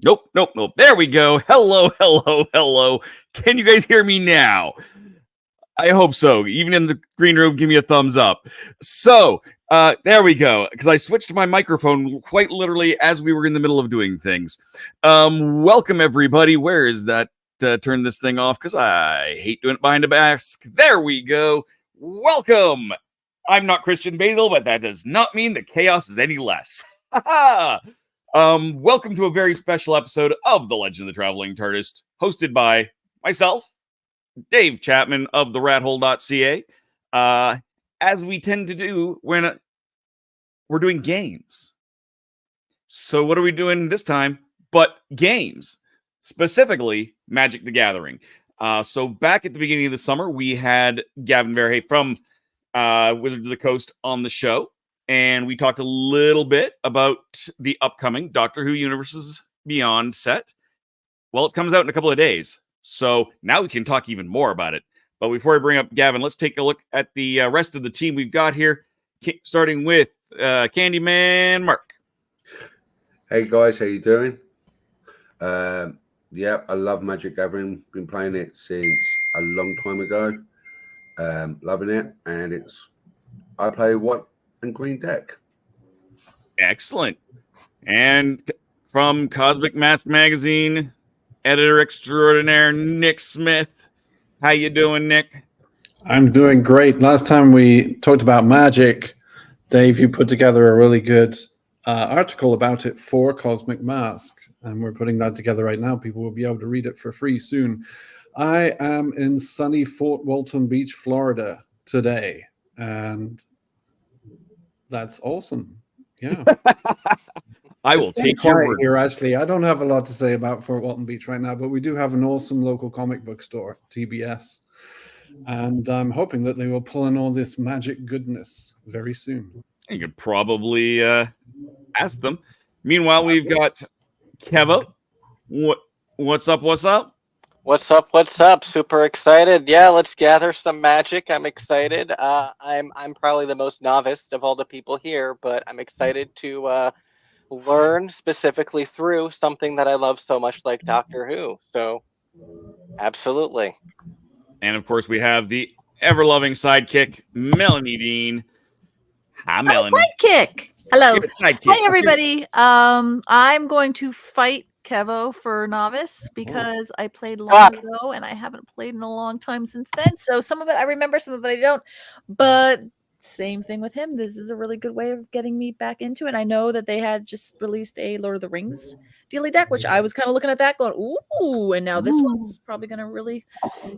Nope. There we go. Hello. Can you guys hear me now? I hope so. Even in the green room, give me a thumbs up. So, there we go. Because I switched my microphone quite literally as we were in the middle of doing things. Welcome, everybody. Where is that? Turn this thing off because I hate doing it behind a mask. There we go. Welcome. I'm not Christian Basel, but that does not mean the chaos is any less. Welcome to a very special episode of The Legend of the Traveling TARDIS, hosted by myself, Dave Chapman of TheRatHole.ca. As we tend to do when we're doing games. So what are we doing this time but games? Specifically, Magic the Gathering. So back at the beginning of the summer, we had Gavin Verhey from Wizards of the Coast on the show. And we talked a little bit about the upcoming Doctor Who Universes Beyond set. Well, it comes out in a couple of days. So now we can talk even more about it. But before I bring up Gavin, let's take a look at the rest of the team we've got here. Starting with Candyman Mark. Hey guys, how you doing? Yeah, I love Magic Gathering. Been playing it since a long time ago. Loving it. And I play white and green deck. Excellent. And from Cosmic Mask Magazine, editor extraordinaire Nick Smith. How you doing, Nick? I'm doing great. Last time we talked about Magic, Dave, you put together a really good article about it for Cosmic Mask, and we're putting that together right now. People will be able to read it for free soon. I am in sunny Fort Walton Beach, Florida today, and that's awesome. Yeah. I will It's very take your quiet word. here. Actually, I don't have a lot to say about Fort Walton Beach right now, but we do have an awesome local comic book store, TBS, and I'm hoping that they will pull in all this magic goodness very soon. You could probably ask them. Meanwhile, we've got Kevo. What's up? What's up? What's up? What's up? Super excited. Yeah, let's gather some magic. I'm excited. I'm probably the most novice of all the people here, but I'm excited to learn specifically through something that I love so much, like Doctor Who. So, absolutely. And of course, we have the ever-loving sidekick, Melanie Dean. Hi, Melanie. Sidekick. Hello. You're a sidekick. Hi, everybody. I'm going to fight Kevo for novice because I played long ago and I haven't played in a long time since then. So some of it I remember, some of it I don't. But same thing with him. This is a really good way of getting me back into it. I know that they had just released a Lord of the Rings Dealy deck, which I was kind of looking at that going, ooh, and now this one's probably going to really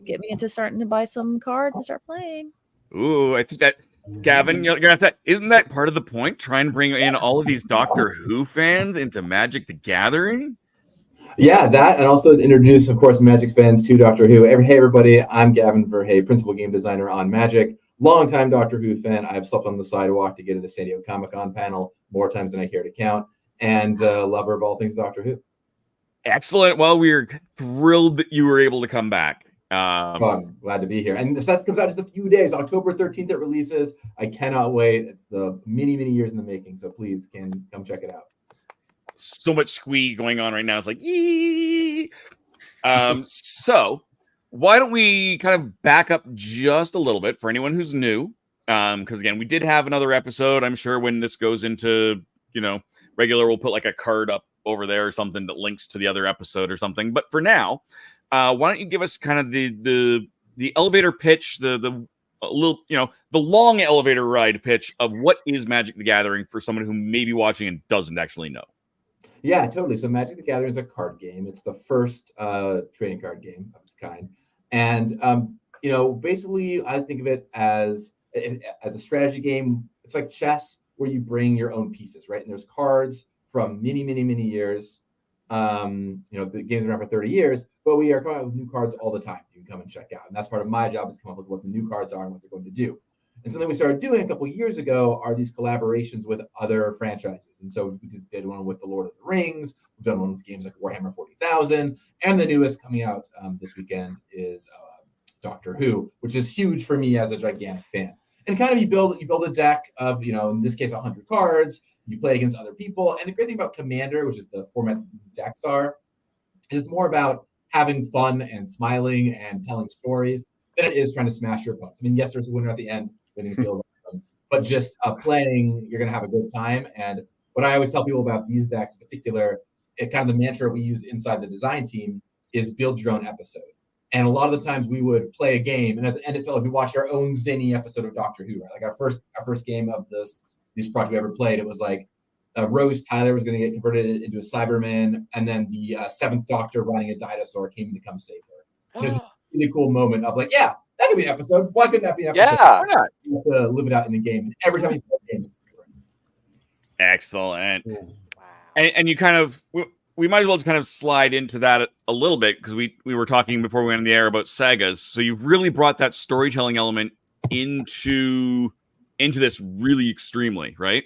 get me into starting to buy some cards and start playing. Ooh, I think that, Gavin, you're gonna say, isn't that part of the point? Try and bring in all of these Doctor Who fans into Magic the Gathering? Yeah, that, and also introduce, of course, Magic fans to Doctor Who. Hey, everybody, I'm Gavin Verhey, principal game designer on Magic. Longtime Doctor Who fan. I've slept on the sidewalk to get into San Diego Comic-Con panel more times than I care to count, and lover of all things Doctor Who. Excellent. Well, we're thrilled that you were able to come back. I'm glad to be here. And the set comes out in just a few days. October 13th it releases. I cannot wait. It's the many, many years in the making, so please come check it out. So much squee going on right now. It's like, yee. So why don't we kind of back up just a little bit for anyone who's new? Because again, we did have another episode. I'm sure when this goes into, regular, we'll put like a card up over there or something that links to the other episode or something. But for now, why don't you give us kind of the elevator pitch, the little, the long elevator ride pitch of what is Magic the Gathering for someone who may be watching and doesn't actually know. Yeah, totally. So Magic the Gathering is a card game. It's the first trading card game of its kind. And, basically I think of it as a strategy game. It's like chess where you bring your own pieces, right? And there's cards from many, many, many years. The game's been around for 30 years, but we are coming out with new cards all the time. You can come and check out. And that's part of my job is to come up with what the new cards are and what they're going to do. And something we started doing a couple of years ago are these collaborations with other franchises. And so we did one with the Lord of the Rings. We've done one with games like Warhammer 40,000. And the newest coming out this weekend is Doctor Who, which is huge for me as a gigantic fan. And kind of you build a deck of, in this case, 100 cards. You play against other people. And the great thing about Commander, which is the format these decks are, is more about having fun and smiling and telling stories than it is trying to smash your opponents. I mean, yes, there's a winner at the end, but just playing, you're going to have a good time. And what I always tell people about these decks in particular, kind of the mantra we use inside the design team is build your own episode. And a lot of the times we would play a game, and at the end it felt like we watched our own zany episode of Doctor Who. Right? Like our first game of this project we ever played, it was like Rose Tyler was going to get converted into a Cyberman, and then the seventh Doctor riding a dinosaur came to come save her. There's a really cool moment of like, yeah, that could be an episode. Why couldn't that be an episode? Yeah. Why not? You have to live it out in the game. And every time you play a game, it's different. Excellent. Wow. And you kind of, we might as well just kind of slide into that a little bit because we were talking before we went in the air about sagas. So you've really brought that storytelling element into this really extremely, right?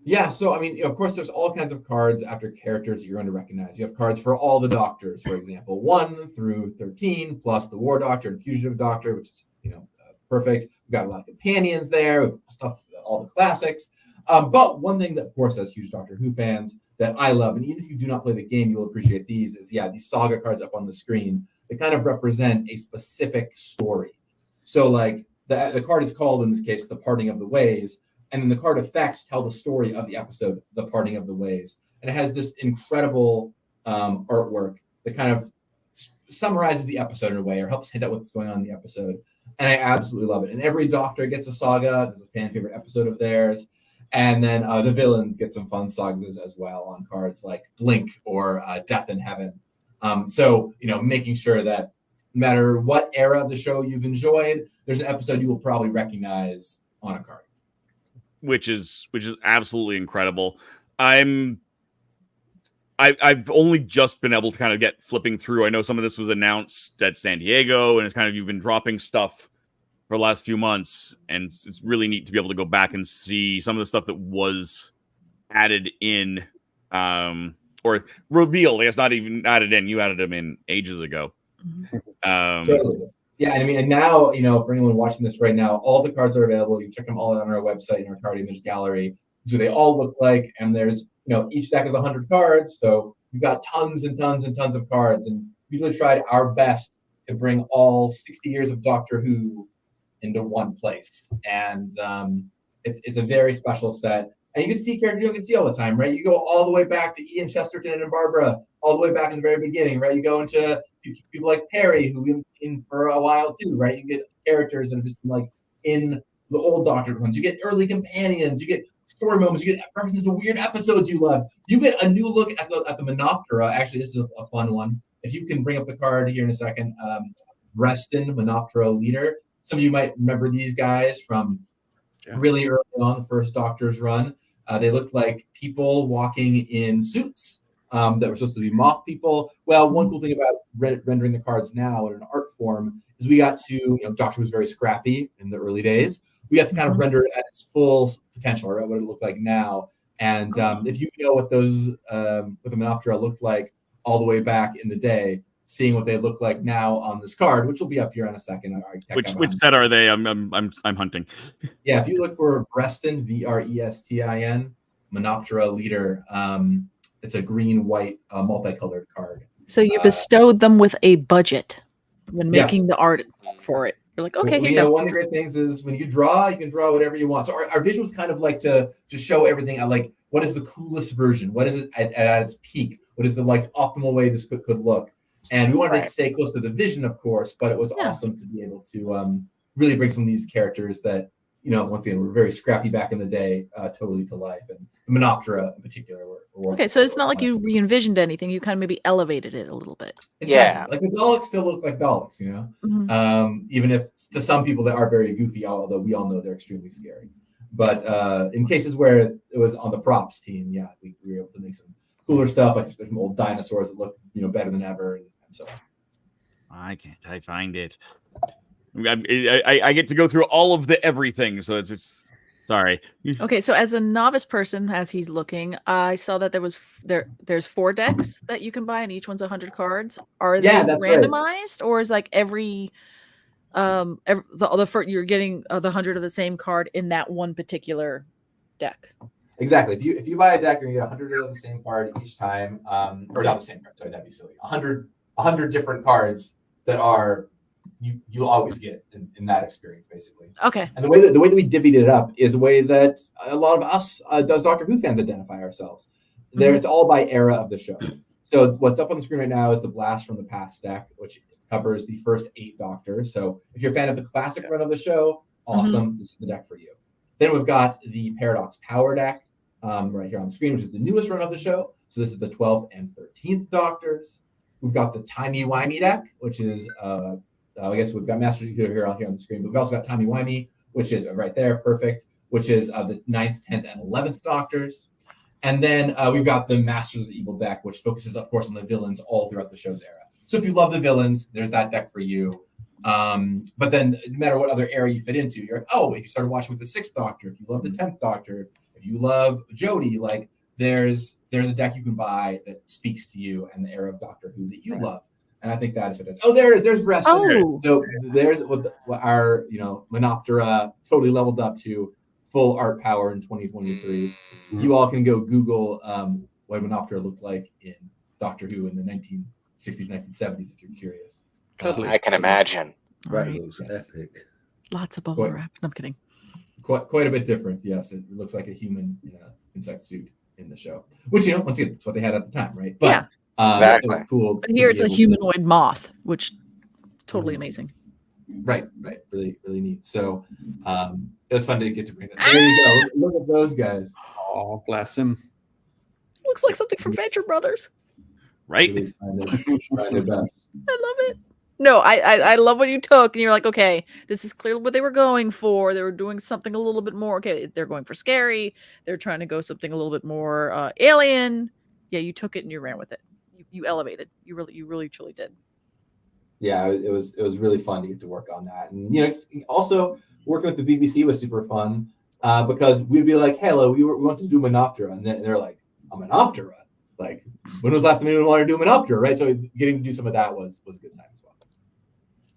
Yeah, so I mean, of course, there's all kinds of cards after characters that you're going to recognize. You have cards for all the Doctors, for example, 1 through 13, plus the War Doctor and Fugitive Doctor, which is perfect. We've got a lot of companions there, we've stuff, all the classics. But one thing that, of course, as huge Doctor Who fans that I love, and even if you do not play the game, you'll appreciate these. Is these saga cards up on the screen. They kind of represent a specific story. So like the card is called in this case, The Parting of the Ways. And then the card effects tell the story of the episode, The Parting of the Ways. And it has this incredible artwork that kind of summarizes the episode in a way or helps hint at what's going on in the episode. And I absolutely love it. And every Doctor gets a saga. There's a fan favorite episode of theirs. And then the villains get some fun sagas as well on cards like Blink or Death in Heaven. So, making sure that no matter what era of the show you've enjoyed, there's an episode you will probably recognize on a card. which is absolutely incredible. I've only just been able to kind of get flipping through. I know some of this was announced at San Diego, and it's kind of, you've been dropping stuff for the last few months, and it's really neat to be able to go back and see some of the stuff that was added in, or revealed. It's not even added in. You added them in ages ago. Totally. Yeah, and I mean, and now, you know, for anyone watching this right now, all the cards are available. You can check them all out on our website in our card image gallery. So they all look like, and there's, you know, each deck is 100 cards. So we've got tons and tons and tons of cards, and we really tried our best to bring all 60 years of Doctor Who into one place. And it's a very special set. And you can see characters you don't get to see all the time, right? You go all the way back to Ian Chesterton and Barbara, all the way back in the very beginning, right? You go into people like Perry, who we've seen for a while too, right? You get characters that have just been like in the old Doctor runs. You get early companions. You get story moments. You get references to weird episodes you love. You get a new look at the Monoptera. Actually, this is a fun one. If you can bring up the card here in a second, Reston Monoptera Leader. Some of you might remember these guys from really early on, the first Doctor's run. They looked like people walking in suits that were supposed to be moth people. Well, one cool thing about rendering the cards now in an art form is we got to, you know, Doctor was very scrappy in the early days. We got to kind of render it at its full potential, right? What it looked like now. And if you know what those, what the Monoptera looked like all the way back in the day, seeing what they look like now on this card, which will be up here in a second. Which set are they? I'm hunting. Yeah, if you look for Vrestin, Vrestin, Monoptera Leader, it's a green-white multicolored card. So you bestowed them with a budget when making the art for it. You're like, okay, here you go. One of the great things is when you draw, you can draw whatever you want. So our visuals kind of like to show everything. Like, what is the coolest version? What is it at its peak? What is the like optimal way this could look? And we wanted to stay close to the vision, of course, but it was awesome to be able to really bring some of these characters that, you know, once again, were very scrappy back in the day, totally to life. And the Monoptera in particular were okay, so it's not like you re-envisioned anything. You kind of maybe elevated it a little bit. Exactly. Yeah. Like the Daleks still look like Daleks, you know? Even if to some people they are very goofy, although we all know they're extremely scary. But in cases where it was on the props team, we were able to make some cooler stuff. Like there's some old dinosaurs that look, you know, better than ever. And so I find it. I get to go through all of the everything, so it's sorry. Okay, so as a novice person, as he's looking, I saw that there's 4 decks that you can buy, and each one's 100 cards. Are they randomized, or is like every you're getting the 100 of the same card in that one particular deck? Exactly. If you buy a deck, you're gonna get 100 of the same card each time, or not the same card. Sorry, that'd be silly. 100 different cards that are you'll always get in that experience, basically. Okay. And the way that we divvied it up is a way that a lot of us does Doctor Who fans identify ourselves. There, it's all by era of the show. So what's up on the screen right now is the Blast from the Past deck, which covers the first 8 Doctors. So if you're a fan of the classic run of the show, awesome. This is the deck for you. Then we've got the Paradox Power deck right here on the screen, which is the newest run of the show. So this is the 12th and 13th Doctors. We've got the Timey-Wimey deck, which is, I guess we've got Master here on the screen, but we've also got Timey-Wimey, which is right there, perfect, which is the 9th, 10th, and 11th Doctors. And then we've got the Masters of Evil deck, which focuses, of course, on the villains all throughout the show's era. So if you love the villains, there's that deck for you. But then no matter what other era you fit into, you're like, oh, if you started watching with the 6th Doctor, if you love the 10th Doctor, if you love Jodie, like there's a deck you can buy that speaks to you and the era of Doctor Who that you love. And I think that is what it is. Oh, there it is. There's Risse. Oh. So there's what our, you know, Monoptera totally leveled up to full art power in 2023. You all can go Google what Monoptera looked like in Doctor Who in the 1960s, 1970s if you're curious. I can imagine. Right. Yes. Epic. Lots of bubble wrap. I'm kidding. Quite a bit different. Yes, it looks like a human in an insect suit in the show, which, you know, once again, that's what they had at the time, right? But exactly. It was cool. But here it's a humanoid moth, which totally amazing. Right. Really, really neat. So it was fun to get to bring that. There you go. Look at those guys. Oh, bless him. Looks like something from Venture Brothers. Right? Really trying their best. I love it. No, I love what you took, and you're like, okay, this is clearly what they were going for. They were doing something a little bit more. Okay, they're going for scary. They're trying to go something a little bit more alien. Yeah, you took it and you ran with it. You elevated. You really truly did. Yeah, it was really fun to get to work on that, and also working with the BBC was super fun because we'd be like, "Hey, hello, we want to do Monoptera," and they're like, "A Monoptera? Like, when was the last time anyone wanted to do Monoptera?" Right? So getting to do some of that was a good time as well.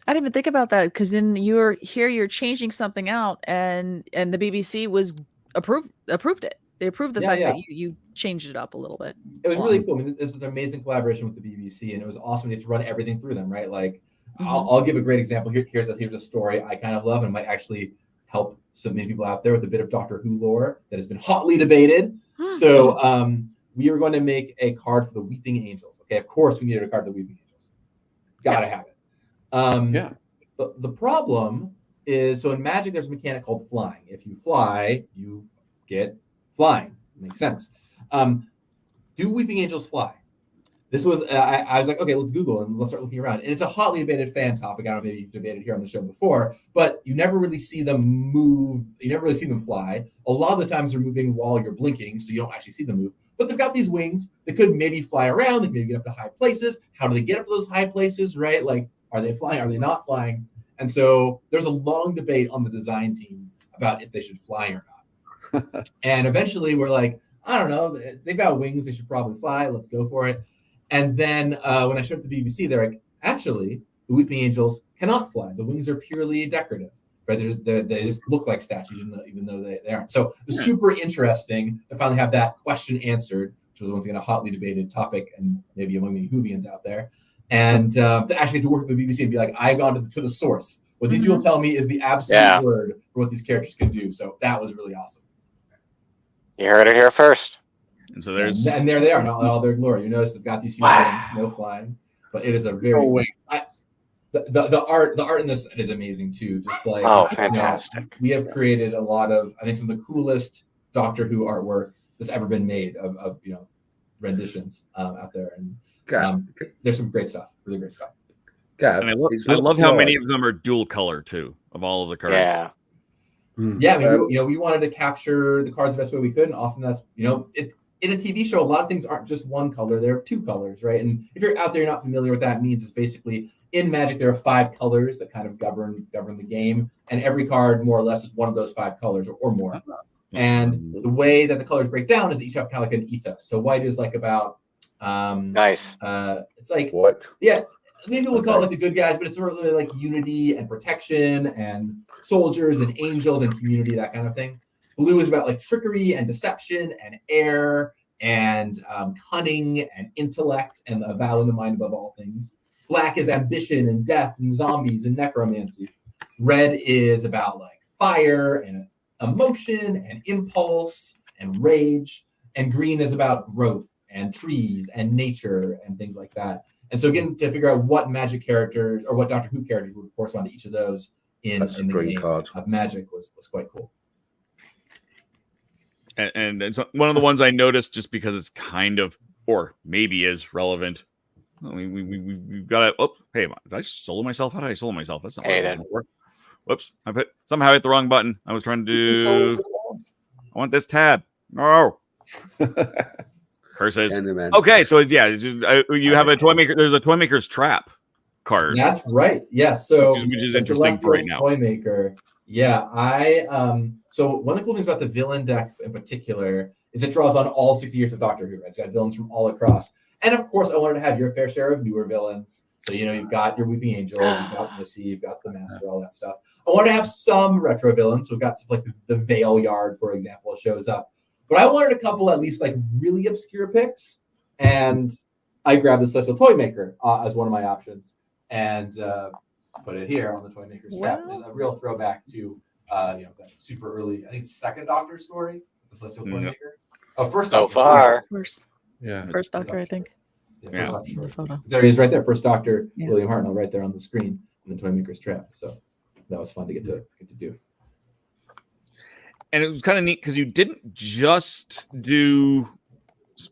I didn't even think about that because then you're changing something out, and the BBC was approved it. They approved the fact that you changed it up a little bit. It was really cool. I mean, this was an amazing collaboration with the BBC, and it was awesome to get to run everything through them. Right? Like, I'll give a great example. Here's a story I kind of love and might actually help some many people out there with a bit of Doctor Who lore that has been hotly debated. So we were going to make a card for the Weeping Angels. Okay, of course we needed a card for the Weeping Angels. Gotta have it. The problem is, so in Magic, there's a mechanic called flying. If you fly, you get flying. Makes sense. Do Weeping Angels fly? This was, I was like, okay, let's Google and let's start looking around. And it's a hotly debated fan topic. I don't know, maybe you've debated here on the show before, but you never really see them move. You never really see them fly. A lot of the times they're moving while you're blinking, so you don't actually see them move. But they've got these wings that could maybe fly around. They can maybe get up to high places. How do they get up to those high places, right? Like, are they flying? Are they not flying? And so there's a long debate on the design team about if they should fly or not. And eventually we're like, I don't know. They've got wings. They should probably fly. Let's go for it. And then when I showed up to the BBC, they're like, actually, the Weeping Angels cannot fly. The wings are purely decorative. Right? They just look like statues, even though they aren't. So it was super interesting to finally have that question answered, which was once again a hotly debated topic, and maybe among many Whovians out there. And to actually get to work with the BBC and be like, I've gone to the source. What these people tell me is the absolute word for what these characters can do. So that was really awesome. You heard it here first. And so there's and there they are, not all their glory. You notice they've got these huge wings, no flying, but it is a very the art in this is amazing too. Just like fantastic. We have created a lot of, I think, some of the coolest Doctor Who artwork that's ever been made of renditions out there, and there's some great stuff, really great stuff. Gav, and I love how many of them are dual color too, of all of the cards. Yeah. Yeah, I mean, we wanted to capture the cards the best way we could, and often that's in a TV show, a lot of things aren't just one color; they're two colors, right? And if you're out there, you're not familiar with what that means. It's basically in Magic there are 5 colors that kind of govern the game, and every card more or less is one of those 5 colors or more. And the way that the colors break down is that each have kind of like an ethos. So white is like about nice. It's like what? Yeah. Maybe we'll call it like the good guys, but it's sort of really like unity and protection and soldiers and angels and community, that kind of thing. Blue is about like trickery and deception and air and cunning and intellect and a vow in the mind above all things. Black is ambition and death and zombies and necromancy. Red is about like fire and emotion and impulse and rage. And green is about growth and trees and nature and things like that. And so again, to figure out what Magic characters or what Doctor Who characters would correspond to each of those in the game of Magic was quite cool. And it's one of the ones I noticed just because it's kind of, or maybe is relevant. We've got to, hey, did I solo myself? How did I solo myself? That's not work. Whoops. Somehow hit the wrong button. I was trying to do, I want this tab. No. Curses. Okay, so you have a toy maker. There's a toy maker's trap card. That's right. Yes. So which is interesting for right now. Toy maker. Yeah, so one of the cool things about the villain deck in particular is it draws on all 60 years of Doctor Who. Right? It's got villains from all across, and of course, I wanted to have your fair share of newer villains. So you've got your Weeping Angels, you've got Missy, you've got the Master, all that stuff. I wanted to have some retro villains. So we've got stuff like the Veil Yard, for example, shows up. But I wanted a couple at least like really obscure picks, and I grabbed the Celestial Toy Maker as one of my options, and put it here on the Toy Maker's trap. It's a real throwback to that super early, I think, second Doctor story, the Celestial Toy Maker. Oh, first so Doctor. Far. First Doctor, I think. Yeah, first Doctor story. There he is, right there. First Doctor, William Hartnell, right there on the screen in the Toy Maker's trap. So that was fun to get to do. And it was kind of neat because you didn't just do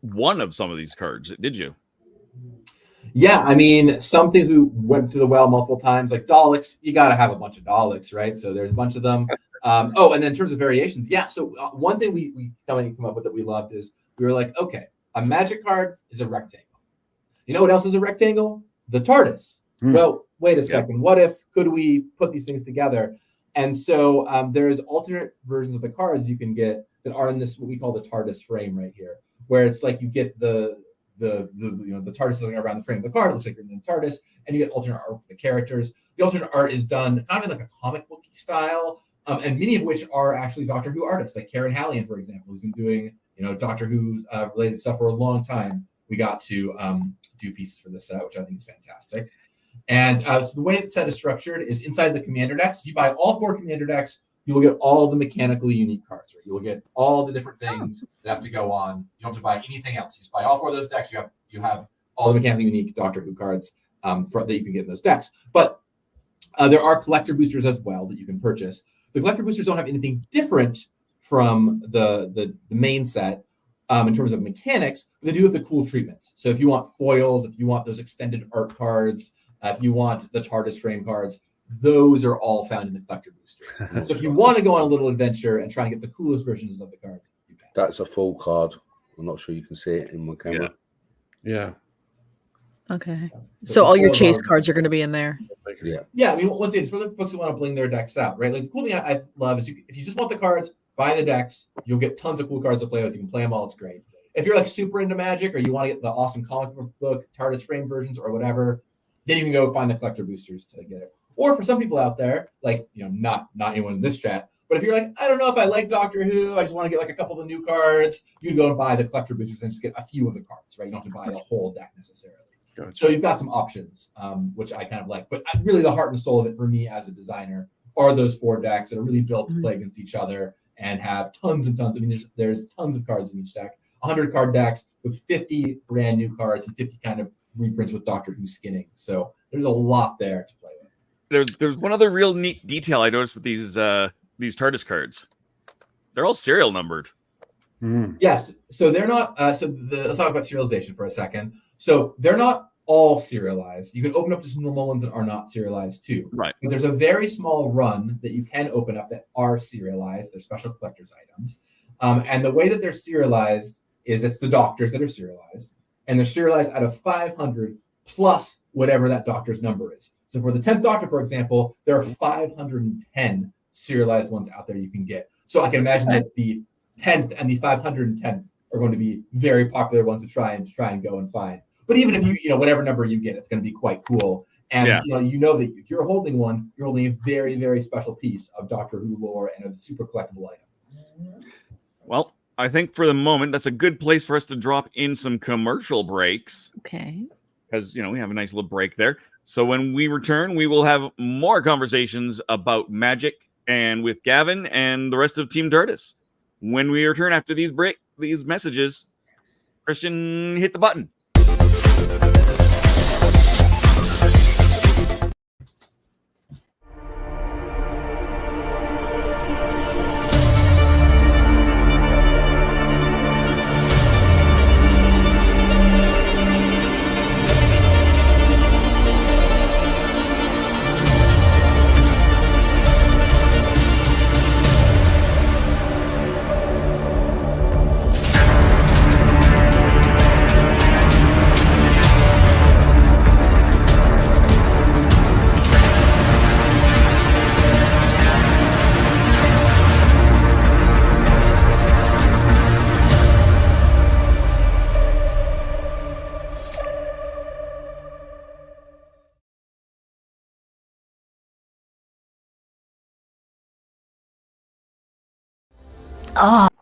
one of some of these cards, did you? Yeah, I mean, some things we went to the well multiple times, like Daleks. You got to have a bunch of Daleks, right? So there's a bunch of them. Oh, and then in terms of variations, yeah. So one thing we come up with that we loved is we were like, okay, a magic card is a rectangle. You know what else is a rectangle? The TARDIS. Well, wait a second. What if could we put these things together? And so there's alternate versions of the cards you can get that are in this what we call the TARDIS frame right here, where it's like you get the TARDIS is around the frame of the card. It looks like you're in the TARDIS, and you get alternate art for the characters. The alternate art is done kind of like a comic booky style, and many of which are actually Doctor Who artists, like Karen Hallian, for example, who's been doing Doctor Who related stuff for a long time. We got to do pieces for this set, which I think is fantastic. And so the way the set is structured is inside the commander decks. If you buy all 4 commander decks, you will get all the mechanically unique cards. Right? You will get all the different things that have to go on. You don't have to buy anything else. You just buy all 4 of those decks. You have all the mechanically unique Doctor Who cards that you can get in those decks. But there are collector boosters as well that you can purchase. The collector boosters don't have anything different from the main set in terms of mechanics, but they do have the cool treatments. So if you want foils, if you want those extended art cards, if you want the TARDIS frame cards, those are all found in the collector boosters. So if you want to go on a little adventure and try and get the coolest versions of the cards, you can. That's a full card. I'm not sure you can see it in my camera. Yeah. Okay. So all your chase cards are going to be in there. Yeah. I mean, once again, it's for the folks who want to bling their decks out, right? Like the cool thing I love is if you just want the cards, buy the decks. You'll get tons of cool cards to play with. You can play them all. It's great. If you're like super into Magic or you want to get the awesome comic book TARDIS frame versions or whatever, then you can go find the collector boosters to get it. Or for some people out there, like not anyone in this chat, but if you're like, I don't know if I like Doctor Who, I just want to get like a couple of the new cards, you can go and buy the collector boosters and just get a few of the cards, right? You don't have to buy the whole deck necessarily. Gotcha. So you've got some options, which I kind of like. But really the heart and soul of it for me as a designer are those 4 decks that are really built to play against each other and have tons and tons. I mean, there's tons of cards in each deck. 100 card decks with 50 brand new cards and 50 kind of reprints with Doctor Who skinning. So there's a lot there to play with. There's one other real neat detail I noticed with these TARDIS cards. They're all serial numbered. Yes. So they're not. Let's talk about serialization for a second. So they're not all serialized. You can open up just normal ones that are not serialized too. Right. But there's a very small run that you can open up that are serialized. They're special collector's items. And the way that they're serialized is it's the doctors that are serialized. And they're serialized out of 500 plus whatever that doctor's number is. So for the 10th Doctor, for example, there are 510 serialized ones out there you can get. So I can imagine that the 10th and the 510th are going to be very popular ones to try and go and find. But even if you whatever number you get, it's going to be quite cool. And that if you're holding one, you're holding a very, very special piece of Doctor Who lore and a super collectible item. Well, I think for the moment, that's a good place for us to drop in some commercial breaks. Okay. Because, we have a nice little break there. So when we return, we will have more conversations about Magic and with Gavin and the rest of Team TARDIS. When we return after these messages, Christian, hit the button.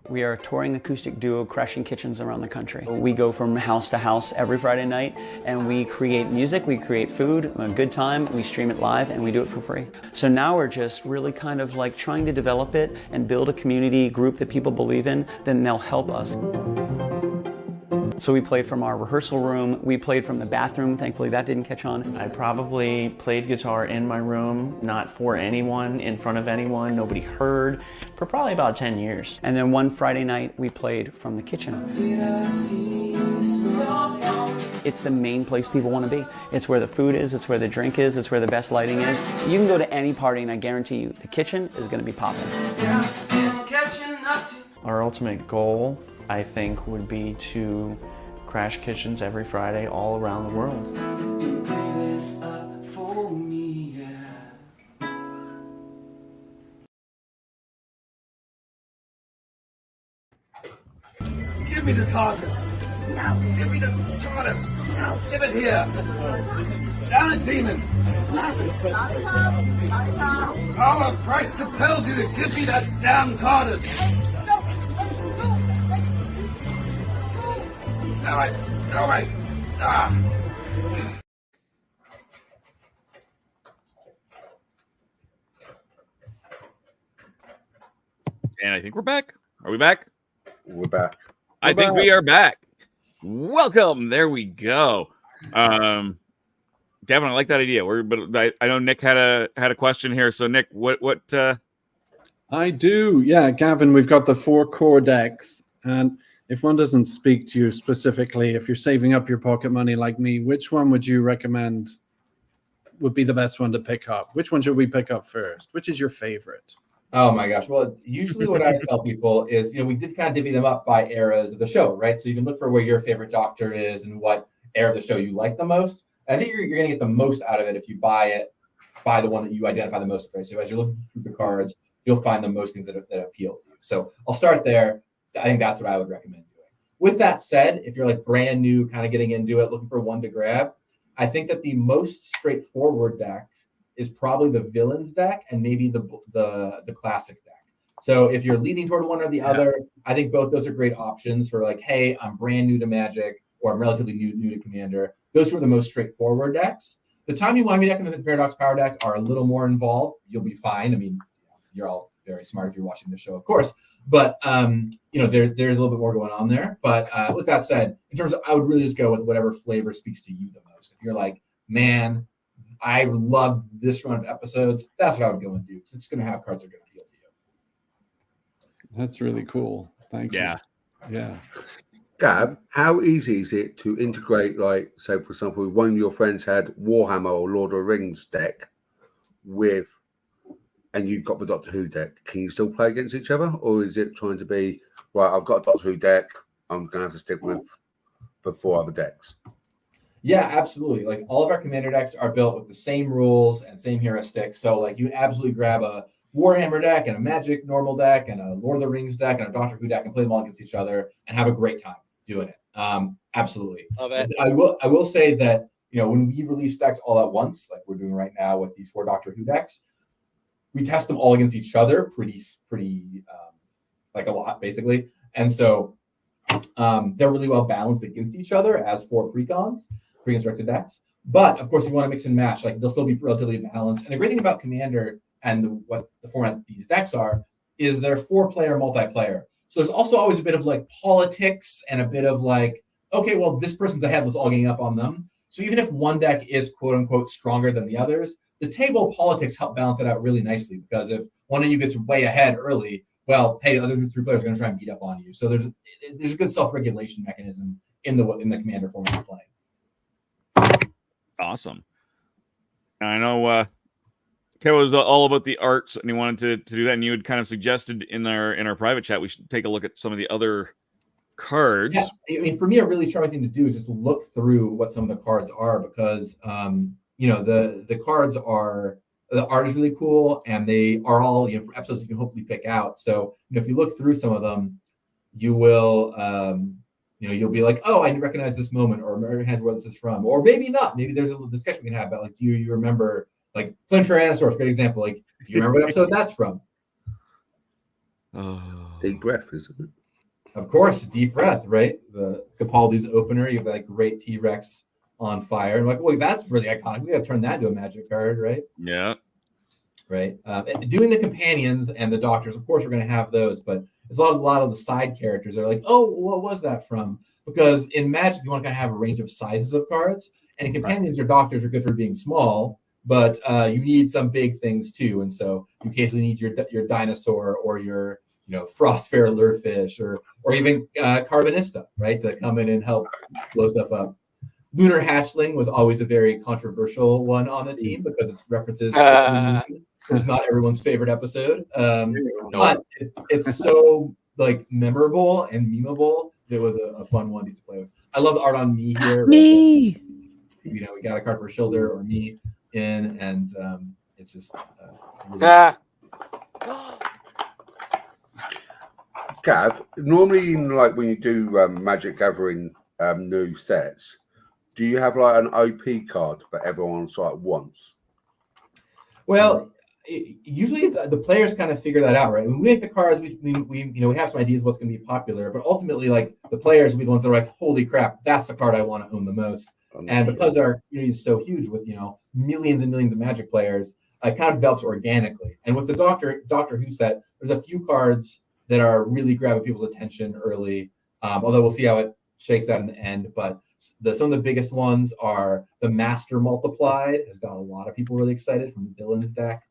We are a touring acoustic duo crashing kitchens around the country. We go from house to house every Friday night and we create music, we create food, a good time, we stream it live and we do it for free. So now we're just really kind of like trying to develop it and build a community group that people believe in, then they'll help us. So we played from our rehearsal room. We played from the bathroom. Thankfully, that didn't catch on. I probably played guitar in my room, not for anyone, in front of anyone, nobody heard, for probably about 10 years. And then one Friday night, we played from the kitchen. It's the main place people want to be. It's where the food is, it's where the drink is, it's where the best lighting is. You can go to any party and I guarantee you, the kitchen is going to be popping. Our ultimate goal, I think, would be to crash kitchens every Friday all around the world. Give me the TARDIS. Now, give me the TARDIS. Now, give it here. Down it, demon. Power of Christ compels you to give me that damn TARDIS. All right. And I think we're back. Are we back? We're back. I think we are back. Welcome. There we go. Gavin, I like that idea. But I know Nick had a question here. So Nick, what? I do. Yeah, Gavin, we've got the 4 core decks, and if one doesn't speak to you specifically, if you're saving up your pocket money like me, which one would you recommend would be the best one to pick up? Which one should we pick up first? Which is your favorite? Oh my gosh. Well, usually what I tell people is, we did kind of divvy them up by eras of the show, right? So you can look for where your favorite Doctor is and what era of the show you like the most. And I think you're going to get the most out of it if you buy the one that you identify the most, right? So as you're looking through the cards, you'll find the most things that appeal to you. So I'll start there. I think that's what I would recommend doing. With that said, if you're like brand new, kind of getting into it, looking for one to grab, I think that the most straightforward deck is probably the Villains deck and maybe the Classic deck. So if you're leaning toward one or the other, I think both those are great options for like, hey, I'm brand new to Magic or I'm relatively new to Commander. Those are the most straightforward decks. The Timey-Wimey deck and the Paradox Power deck are a little more involved. You'll be fine. I mean, you're all very smart if you're watching the show, of course. But, there's a little bit more going on there. But with that said, in terms of, I would really just go with whatever flavor speaks to you the most. If you're like, man, I love this run of episodes, that's what I would go and do, because it's going to have cards that are going to appeal to you. That's really cool. Thank you. Yeah. Gav, how easy is it to integrate, like, say, for example, if one of your friends had Warhammer or Lord of the Rings deck and you've got the Doctor Who deck, can you still play against each other? Or is it trying to be, right, I've got a Doctor Who deck, I'm going to have to stick with the 4 other decks? Yeah, absolutely. Like all of our Commander decks are built with the same rules and same heuristics. So like you can absolutely grab a Warhammer deck and a Magic normal deck and a Lord of the Rings deck and a Doctor Who deck and play them all against each other and have a great time doing it. Absolutely. Love it. I will say that, when we release decks all at once, like we're doing right now with these 4 Doctor Who decks, we test them all against each other pretty like a lot, basically. And so they're really well balanced against each other as 4 pre-constructed decks. But of course, if you want to mix and match, like they'll still be relatively balanced. And the great thing about Commander and what the format these decks are is they're 4-player multiplayer. So there's also always a bit of like politics and a bit of like, okay, well, this person's ahead, let's all gang up on them. So even if one deck is quote unquote stronger than the others, the table politics help balance it out really nicely, because if one of you gets way ahead early, well, hey, the other 3 players are going to try and beat up on you. So there's a good self-regulation mechanism in the Commander format you're playing. Awesome. I know Kevo was all about the arts, and he wanted to do that, and you had kind of suggested in our private chat we should take a look at some of the other cards. Yeah, I mean, for me, a really charming thing to do is just look through what some of the cards are, because the cards are, the art is really cool, and they are all for episodes you can hopefully pick out. So if you look through some of them, you will you'll be like, oh, I recognize this moment, or I recognize where this is from, or maybe not. Maybe there's a little discussion we can have about like, do you remember like Flint Tyrannosaurus? Great example. Like, do you remember what episode that's from? Deep breath, isn't it? Of course, Deep Breath, right? The Capaldi's opener. You have that great T-Rex on fire. I'm like, well, that's really iconic. We got to turn that into a Magic card, right? Yeah. Right. Doing the companions and the doctors, of course, we're going to have those, but It's a lot of the side characters that are like, oh, what was that from? Because in Magic, you want to kind of have a range of sizes of cards, and companions or doctors are good for being small, but you need some big things too. And so you occasionally need your dinosaur or your Frostfair Lurfish or even Carbonista, right, to come in and help blow stuff up. Lunar Hatchling was always a very controversial one on the team because it references which is not everyone's favorite episode. But it's so like memorable and memeable. It was a fun one to play with. I love the art on me here. Me. We got a card for Shilder or me in, and it's just really Gav, normally like when you do Magic Gathering new sets, do you have like an OP card that everyone on site wants? Well, usually the players kind of figure that out, right? When we make the cards, we have some ideas what's going to be popular, but ultimately, like the players will be the ones that are like, "Holy crap, that's the card I want to own the most." And because our community is so huge with millions and millions of Magic players, it kind of develops organically. And with the Doctor Who set, there's a few cards that are really grabbing people's attention early. Although we'll see how it shakes out in the end. But some of the biggest ones are the Master Multiplied has got a lot of people really excited from the Villains deck.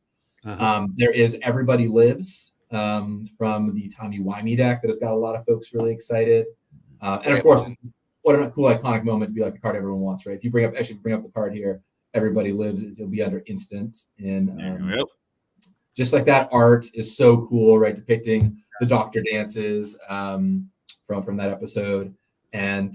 There is Everybody Lives from the Timey-Wimey deck that has got a lot of folks really excited. And of course, what a cool iconic moment to be like the card everyone wants, right? If you bring up the card here, Everybody Lives, it'll be under instant. And just like that art is so cool, right? Depicting the Doctor dances from that episode. And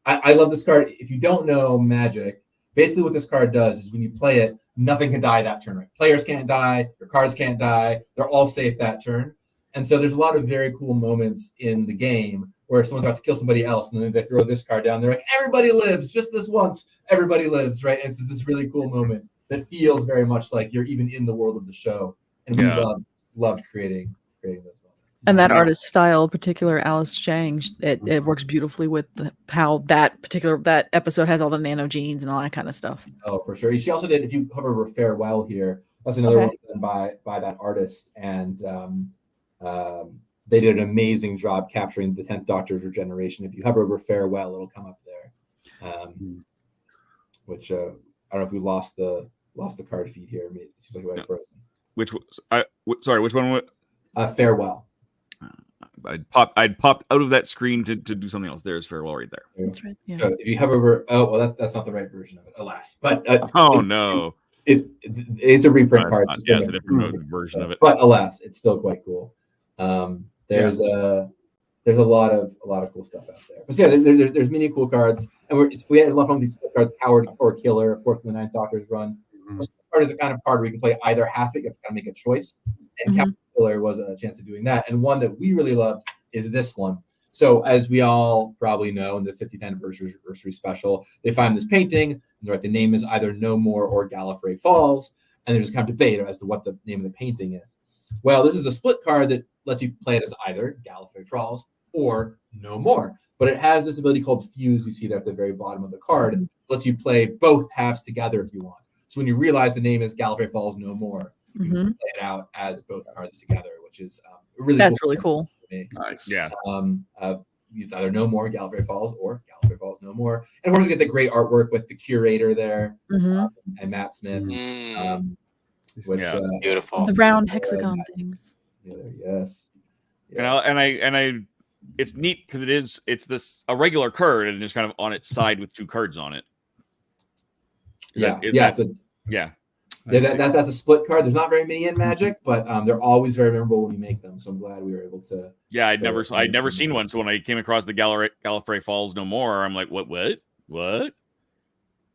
I love this card. If you don't know Magic, basically what this card does is when you play it, nothing can die that turn, right? Players can't die, your cards can't die, they're all safe that turn. And so there's a lot of very cool moments in the game where someone's about to kill somebody else, and then they throw this card down. They're like, everybody lives, just this once, everybody lives, right? And it's this really cool moment that feels very much like you're even in the world of the show. And we loved creating those moments. And that artist's style, particular Alice Chang, it works beautifully with how that episode has all the nano genes and all that kind of stuff. Oh, for sure. She also did, if you hover over Farewell here, that's another one done by that artist. And they did an amazing job capturing the 10th Doctor's regeneration. If you hover over Farewell, it'll come up there. Which I don't know if we lost the card feed here. It seems like we went frozen. Which one? Farewell. I'd popped out of that screen to do something else. There's Farewell right there. That's right. Yeah. So if you hover over, that's not the right version of it, alas. But no, it's a reprint card. It's a different version of it. But alas, it's still quite cool. There's a lot of cool stuff out there. But yeah, there's many cool cards, and we had a lot of these cards. Coward or Killer, of course, in the 9th Doctor's run. This card is a kind of card where you can play either half it. You have to kind of make a choice, and Coward Killer was a chance of doing that. And one that we really loved is this one. So as we all probably know, in the 50th anniversary special, they find this painting, and they're like, the name is either No More or Gallifrey Falls, and there's kind of debate as to what the name of the painting is. Well, this is a split card that lets you play it as either Gallifrey Falls or No More. But it has this ability called Fuse. You see it at the very bottom of the card. It lets you play both halves together if you want. So when you realize the name is Gallifrey Falls No More, you can play it out as both cards together, which is really cool. Nice. Yeah. It's either No More Gallifrey Falls or Gallifrey Falls No More. And of course, we get the great artwork with the curator there and Matt Smith. Which, beautiful. The round hexagon things. Yes. And I it's neat because it's a regular card and just kind of on its side with two cards on it. That's a split card. There's not very many in Magic, but they're always very memorable when we make them. So I'm glad we were able to. Yeah, I'd never seen one. So when I came across the Gallifrey Falls No More, I'm like, what? Why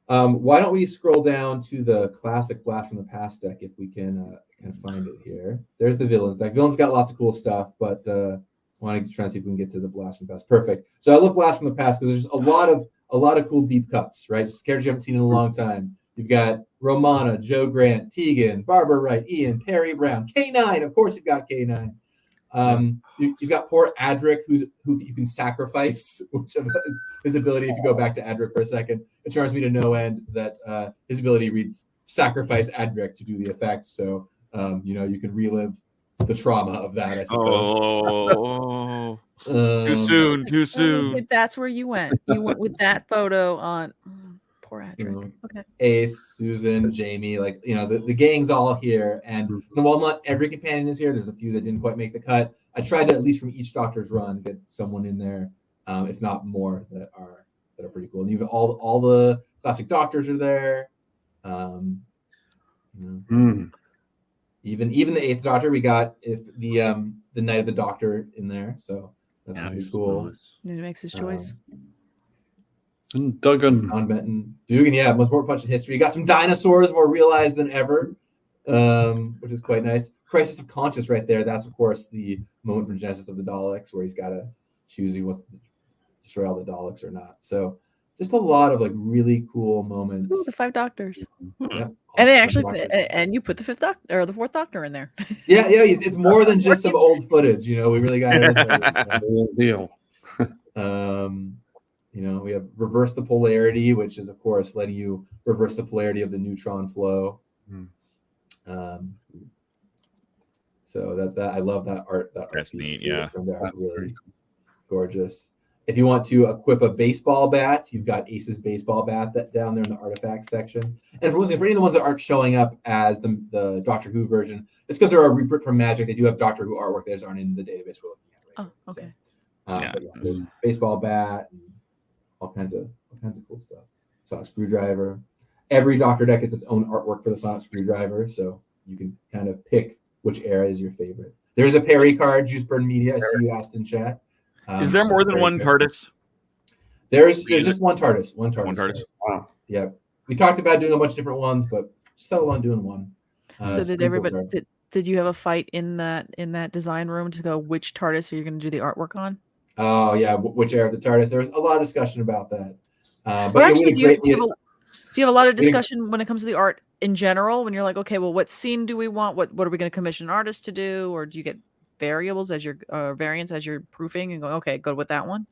don't we scroll down to the classic Blast from the Past deck if we can find it here. There's the Villains deck. Villains got lots of cool stuff, but I want to try and see if we can get to the Blast from the Past. Perfect. So I love Blast from the Past because there's a lot of cool deep cuts, right? Just characters you haven't seen in a long time. You've got Romana, Joe Grant, Tegan, Barbara Wright, Ian, Perry Brown, K9. Of course, you've got K9. You've got poor Adric, who you can sacrifice, which of his ability. If you go back to Adric for a second, it charms me to no end that his ability reads sacrifice Adric to do the effect. So you can relive the trauma of that, I suppose. Oh, too soon, too soon. That's where you went. You went with that photo on. Poor Adric. Okay. Ace, Susan, Jaimie, like, you know, the gang's all here. And while not every companion is here, there's a few that didn't quite make the cut. I tried to, at least from each Doctor's run, get someone in there, if not more, that are pretty cool. And you've all the classic Doctors are there. You know, even the 8th Doctor, we got the Night of the Doctor in there, so that's pretty cool. He makes his choice. And Duggan. Dugan, yeah, most important punch in history. Got some dinosaurs, more realized than ever, which is quite nice. Crisis of Conscience right there. That's, of course, the moment from Genesis of the Daleks where he's got to choose if he wants to destroy all the Daleks or not. So just a lot of like really cool moments. Ooh, the 5 Doctors. Yeah, and then actually, and you put the 5th Doctor or the 4th Doctor in there. Yeah, it's more than just some old footage. You know, we really got it. Real deal. You know, we have reverse the polarity, which is, of course, letting you reverse the polarity of the neutron flow. So that I love that art. That's neat. Yeah, that's really gorgeous. If you want to equip a baseball bat, you've got Ace's baseball bat that down there in the artifact section. And for any of the ones that aren't showing up as the Doctor Who version, it's because they're a reprint from Magic. They do have Doctor Who artwork. Those aren't in the database we're looking at. Right now. Okay. But yeah, there's baseball bat. And all kinds of cool stuff. Sonic screwdriver. Every Doctor deck gets its own artwork for the Sonic screwdriver, so you can kind of pick which era is your favorite. There's a Perry card, Juiceburn Media. I see you asked in chat. Is there more than one TARDIS? There's just one TARDIS. One TARDIS. One TARDIS. Wow. Yeah. We talked about doing a bunch of different ones, but settled on doing one. So did everybody? Did you have a fight in that design room to go which TARDIS are you going to do the artwork on? Oh yeah, which era of the TARDIS? There's a lot of discussion about that. But actually, do you have a lot of discussion when it comes to the art in general? When you're like, okay, well, what scene do we want? What are we going to commission an artist to do? Or do you get variables as your variants as you're proofing and go, okay, go with that one?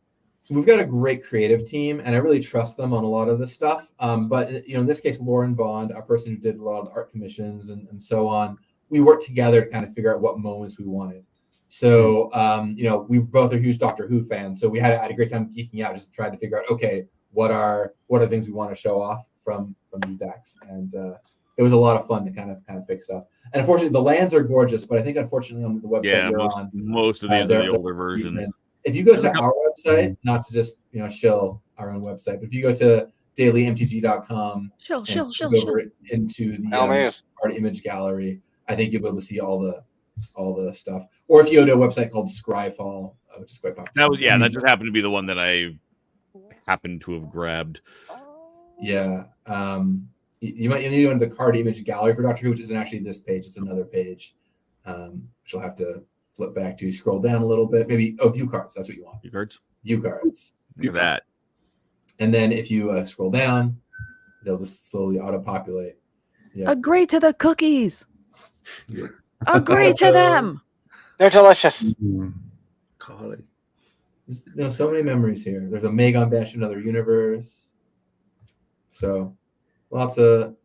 We've got a great creative team, and I really trust them on a lot of this stuff. But you know, in this case, Lauren Bond, our person who did a lot of the art commissions and so on, we worked together to kind of figure out what moments we wanted. So, you know, we both are huge Doctor Who fans, so we had a great time geeking out, just trying to figure out, okay, what are the things we want to show off from these decks, and it was a lot of fun to kind of pick stuff. And unfortunately, the lands are gorgeous, but I think unfortunately on the website most of the older versions. If you go to our website, not to just shill our own website, but if you go to dailymtg.com, go over into the art image gallery, I think you'll be able to see all the stuff. Or if you go to a website called Scryfall, which is quite popular. That just happened to be the one that I happened to have grabbed. Yeah. You might need to go into the card image gallery for Doctor Who, which isn't actually this page, it's another page. Which you'll have to flip back to, scroll down a little bit. Maybe view cards, that's what you want. View cards? View cards. Look at that. And then if you scroll down, they'll just slowly auto-populate. Yeah. Agree to the cookies. Yeah. Agree to them. They're delicious. Golly. So many memories here. There's a Megon Bash to Another Universe. So lots of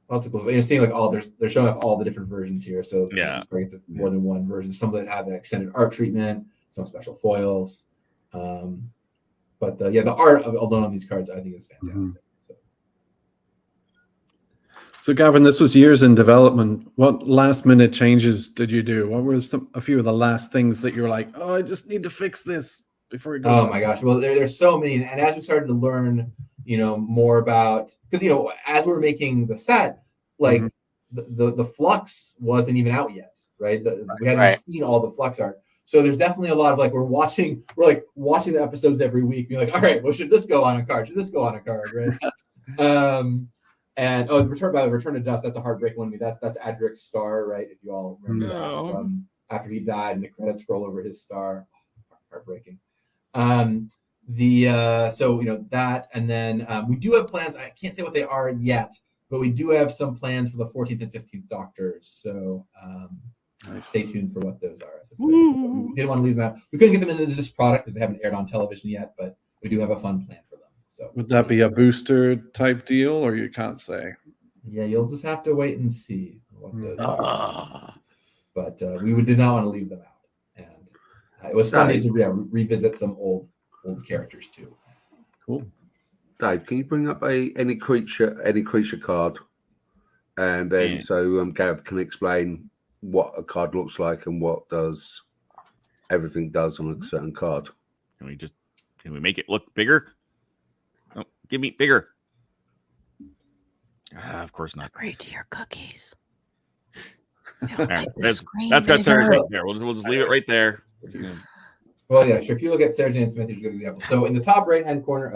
cool stuff. You're seeing like they're showing off all the different versions here. So it's great to more than one version. Some that have an extended art treatment, some special foils. But the art alone on these cards I think is fantastic. So Gavin, this was years in development. What last minute changes did you do? What were a few of the last things that you were like, oh, I just need to fix this before it goes out? My gosh. Well, there's so many. And as we started to learn, more about, because, as we're making the set, like the flux wasn't even out yet, right? We hadn't seen all the flux art. So there's definitely a lot of we're watching the episodes every week. Being like, all right, well, should this go on a card? Should this go on a card? Right. And Return to Dust, that's a heartbreaking one. That's Adric's star, right? If you all remember that from after he died, and the credits scroll over his star. Heartbreaking. So that, and then we do have plans. I can't say what they are yet, but we do have some plans for the 14th and 15th Doctors. So stay tuned for what those are. We didn't want to leave them out. We couldn't get them into this product because they haven't aired on television yet, but we do have a fun plan for them. So would that be a booster type deal, or you can't say? Yeah, you'll just have to wait and see what those are. but we did not want to leave them out. And it was fun to revisit some old characters too. Cool. Dave, can you bring up any creature card, and then Gav can explain what a card looks like and what everything does on a certain card. Can we make it look bigger? Oh, give me bigger. Of course not. Agree to your cookies. All right, that's got Sarah Jane there. We'll just leave it right there. Well, yeah, sure. If you look at Sarah Jane Smith, here's a good example. So in the top right-hand corner,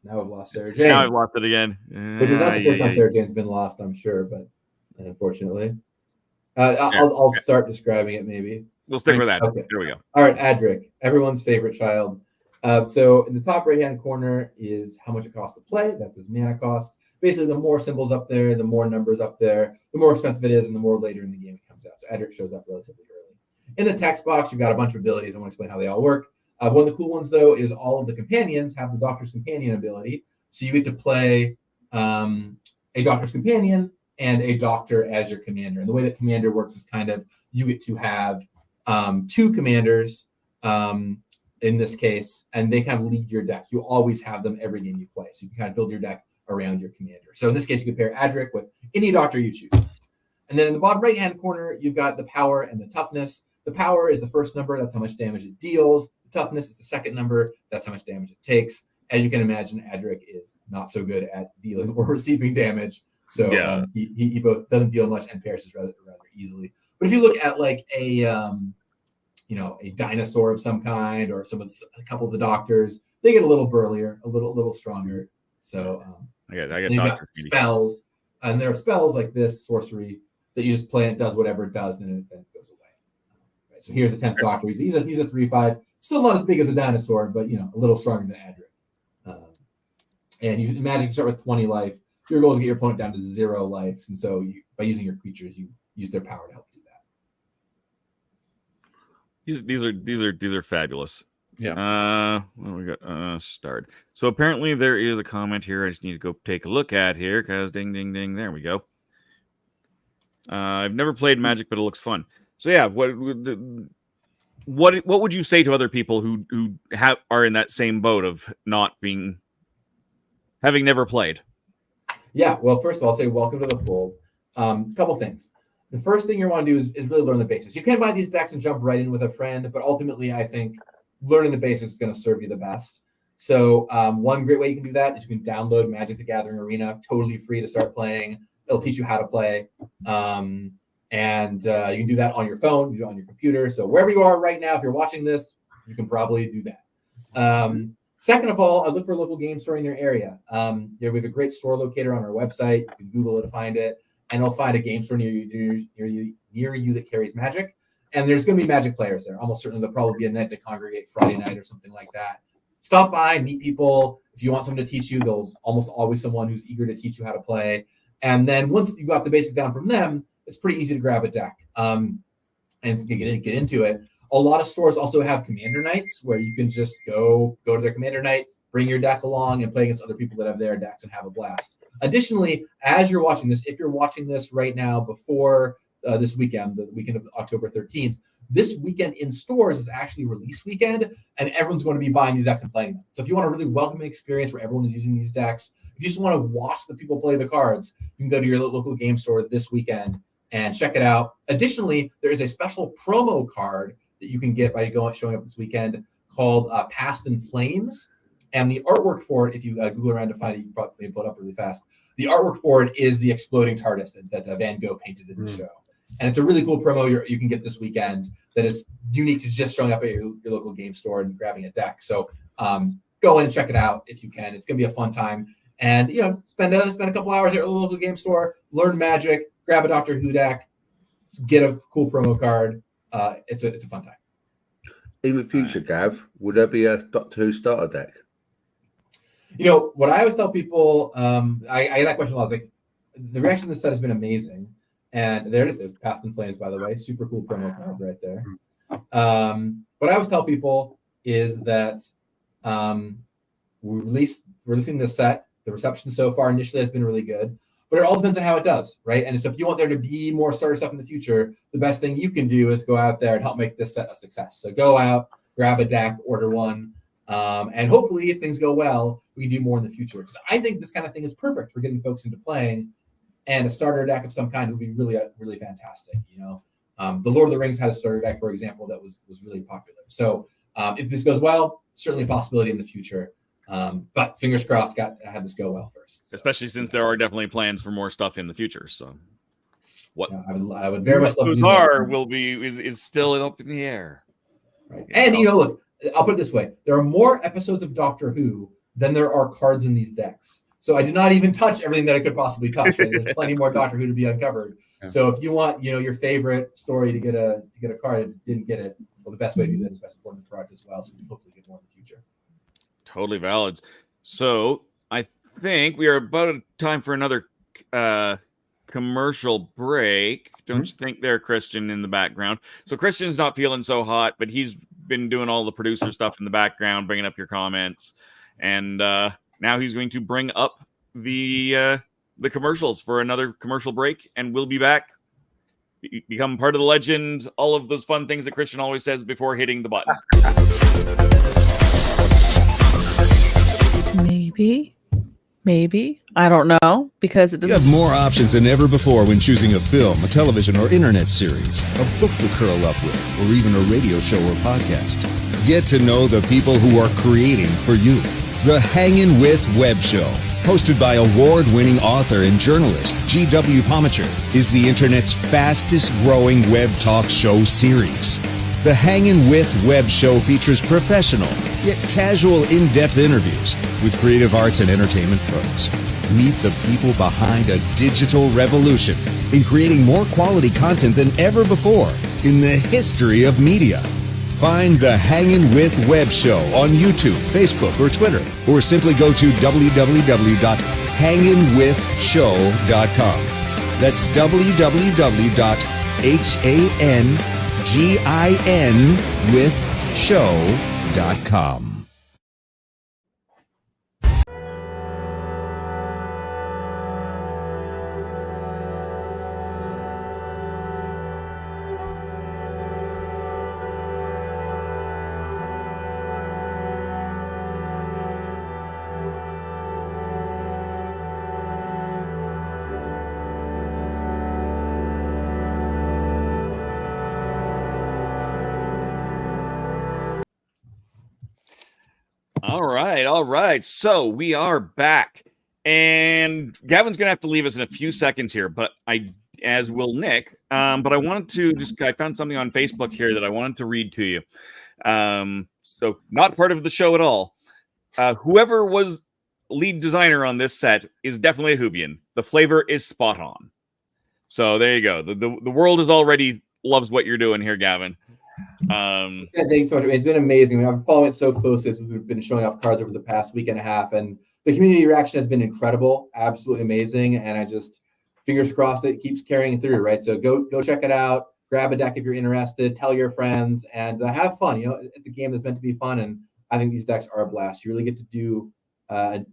now I've lost Sarah Jane. Now I've lost it again. Which is not the first time Sarah Jane's been lost, I'm sure, but unfortunately. I'll start describing it maybe. We'll stick with that. Okay. Here we go. All right, Adric, everyone's favorite child. So in the top right-hand corner is how much it costs to play. That's his mana cost. Basically, the more symbols up there, the more numbers up there, the more expensive it is, and the more later in the game it comes out. So Adric shows up relatively early. In the text box, you've got a bunch of abilities. I want to explain how they all work. One of the cool ones, though, is all of the companions have the Doctor's Companion ability. So you get to play a Doctor's Companion and a Doctor as your commander. And the way that commander works is kind of you get to have two commanders in this case, and they kind of lead your deck. You always have them every game you play. So you can kind of build your deck around your commander. So in this case, you can pair Adric with any Doctor you choose. And then in the bottom right-hand corner, you've got the power and the toughness. The power is the first number. That's how much damage it deals. The toughness is the second number. That's how much damage it takes. As you can imagine, Adric is not so good at dealing or receiving damage. So he both doesn't deal much and perishes rather easily. But if you look at like a dinosaur of some kind or a couple of the Doctors, they get a little burlier, a little stronger. So I got spells, and there are spells like this sorcery that you just play and it does whatever it does, and then it goes away. Right, so here's the 10th Doctor. He's a 3/5, still not as big as a dinosaur, but a little stronger than Adric. And you imagine you start with 20 life. Your goal is to get your opponent down to 0 life, and so by using your creatures, you use their power to help do that. These are fabulous. Yeah. What do we got? Start. So apparently there is a comment here. I just need to go take a look at here because ding, ding, ding. There we go. I've never played Magic, but it looks fun. So yeah, what would you say to other people who are in that same boat of having never played? Yeah. Well, first of all, I'll say welcome to the fold. Couple things. The first thing you want to do is really learn the basics. You can buy these decks and jump right in with a friend, but ultimately, I think learning the basics is going to serve you the best. So one great way you can do that is you can download Magic the Gathering Arena, totally free to start playing. It'll teach you how to play. And you can do that on your phone, you do it on your computer. So wherever you are right now, if you're watching this, you can probably do that. Second of all, I look for a local game store in your area. We have a great store locator on our website. You can Google it to find it, and it'll find a game store near you that carries Magic. And there's going to be Magic players there. Almost certainly there'll probably be a night that congregate Friday night or something like that. Stop by, meet people. If you want someone to teach you, there's almost always someone who's eager to teach you how to play. And then once you got the basics down from them, it's pretty easy to grab a deck and get into it. A lot of stores also have commander nights where you can just go to their commander night, bring your deck along, and play against other people that have their decks and have a blast. Additionally, as you're watching this, if you're watching this right now before this weekend, the weekend of October 13th, this weekend in stores is actually release weekend, and everyone's going to be buying these decks and playing them. So if you want a really welcoming experience where everyone is using these decks, if you just want to watch the people play the cards, you can go to your local game store this weekend and check it out. Additionally, there is a special promo card that you can get by showing up this weekend called Past in Flames. And the artwork for it, if you Google around to find it, you can probably pull it up really fast. The artwork for it is the exploding TARDIS that Van Gogh painted in the show. And it's a really cool promo you can get this weekend that is unique to just showing up at your local game store and grabbing a deck. So go in and check it out if you can. It's going to be a fun time. And, spend a couple hours at your local game store, learn Magic, grab a Doctor Who deck, get a cool promo card. It's a fun time. In the future, Gav, would there be a Doctor Who starter deck? What I always tell people, I get that question a lot. I was like, the reaction to this set has been amazing. And there it is. There's Past in Flames, by the way. Super cool promo card right there. What I always tell people is that we're releasing this set. The reception so far initially has been really good. but it all depends on how it does, right? And so if you want there to be more starter stuff in the future, the best thing you can do is go out there and help make this set a success. So go out, grab a deck, order one, and hopefully if things go well, we can do more in the future. Because I think this kind of thing is perfect for getting folks into playing, and a starter deck of some kind would be really, really fantastic. You know, the Lord of the Rings had a starter deck, for example, that was really popular. So if this goes well, certainly a possibility in the future. But fingers crossed, got to have this go well first. So. Especially since there are definitely plans for more stuff in the future. So what I would very much love to do that. is still up in the air. Right. And you know, look, I'll put it this way: there are more episodes of Doctor Who than there are cards in these decks. So I did not even touch everything that I could possibly touch. Right? There's plenty more Doctor Who to be uncovered. Yeah. So if you want, you know, your favorite story to get a card and didn't get it, well, the best way to do that is by supporting the product as well. So we hopefully get more in the future. Totally valid. So I think we are about time for another commercial break. Don't you think there, Christian, in the background? So Christian's not feeling so hot, but he's been doing all the producer stuff in the background, bringing up your comments. And now he's going to bring up the commercials for another commercial break, and we'll be back. Become part of the legend, all of those fun things that Christian always says before hitting the button. Maybe. I don't know, because it doesn't... You have more options than ever before when choosing a film, a television or internet series, a book to curl up with, or even a radio show or podcast. Get to know the people who are creating for you. The Hangin' With Web Show, hosted by award-winning author and journalist G.W. Pomacher, is the internet's fastest-growing web talk show series. The Hangin' With Web Show features professional, yet casual, in-depth interviews with creative arts and entertainment pros. Meet the people behind a digital revolution in creating more quality content than ever before in the history of media. Find the Hangin' With Web Show on YouTube, Facebook, or Twitter, or simply go to www.hanginwithshow.com. That's www.hanginwithshow.com. All right. So we are back, and Gavin's going to have to leave us in a few seconds here, but as will Nick. But I wanted to I found something on Facebook here that I wanted to read to you. So not part of the show at all. Whoever was lead designer on this set is definitely a Whovian. The flavor is spot on. So there you go. The world is already loves what you're doing here, Gavin. Thanks so much. It's been amazing. I've been following it so closely as we've been showing off cards over the past week and a half, and the community reaction has been incredible, absolutely amazing. And I just fingers crossed it keeps carrying through, right? So go check it out. Grab a deck if you're interested. Tell your friends and have fun. You know, it's a game that's meant to be fun, and I think these decks are a blast. You really get to do the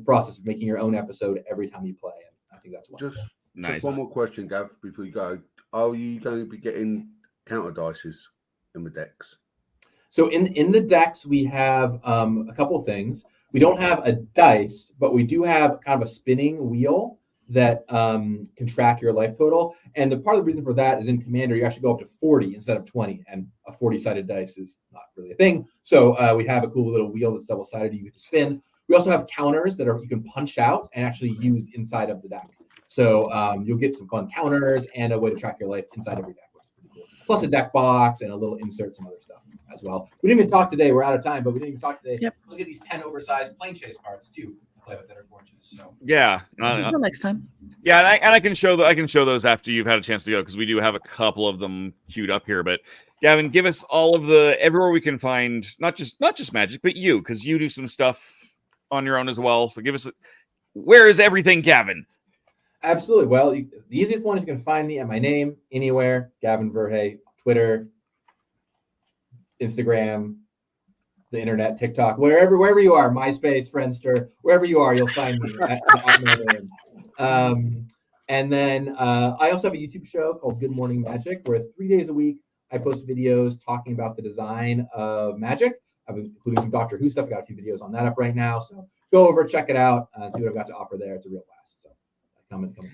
process of making your own episode every time you play, and I think that's wonderful. Just one more question, Gav, before you go. Are you going to be getting counter dices in the decks? So in the decks, we have a couple of things. We don't have a dice, but we do have kind of a spinning wheel that can track your life total. And the part of the reason for that is in Commander, you actually go up to 40 instead of 20, and a 40-sided dice is not really a thing. So we have a cool little wheel that's double-sided you get to spin. We also have counters that you can punch out and actually use inside of the deck. So you'll get some fun counters and a way to track your life inside every deck, which is pretty cool. Plus a deck box and a little insert, some other stuff as well. We didn't even talk today. We're out of time, but we didn't even talk today. Yep. Let's get these 10 oversized plane chase cards too. Play with that are gorgeous. So yeah, until next time. Yeah, and I can show those after you've had a chance to go, because we do have a couple of them queued up here. But Gavin, give us all of everywhere we can find not just Magic, but you, because you do some stuff on your own as well. So give us where is everything, Gavin? Absolutely. Well, the easiest one is you can find me at my name anywhere. Gavin Verhey, Twitter, Instagram, the internet, TikTok, wherever you are, MySpace, Friendster, wherever you are, you'll find me at my name. And then I also have a YouTube show called Good Morning Magic, where 3 days a week I post videos talking about the design of magic. I've been including some Doctor Who stuff. I got a few videos on that up right now. So go over, check it out, and see what I've got to offer there. It's a real blast. So come and do that.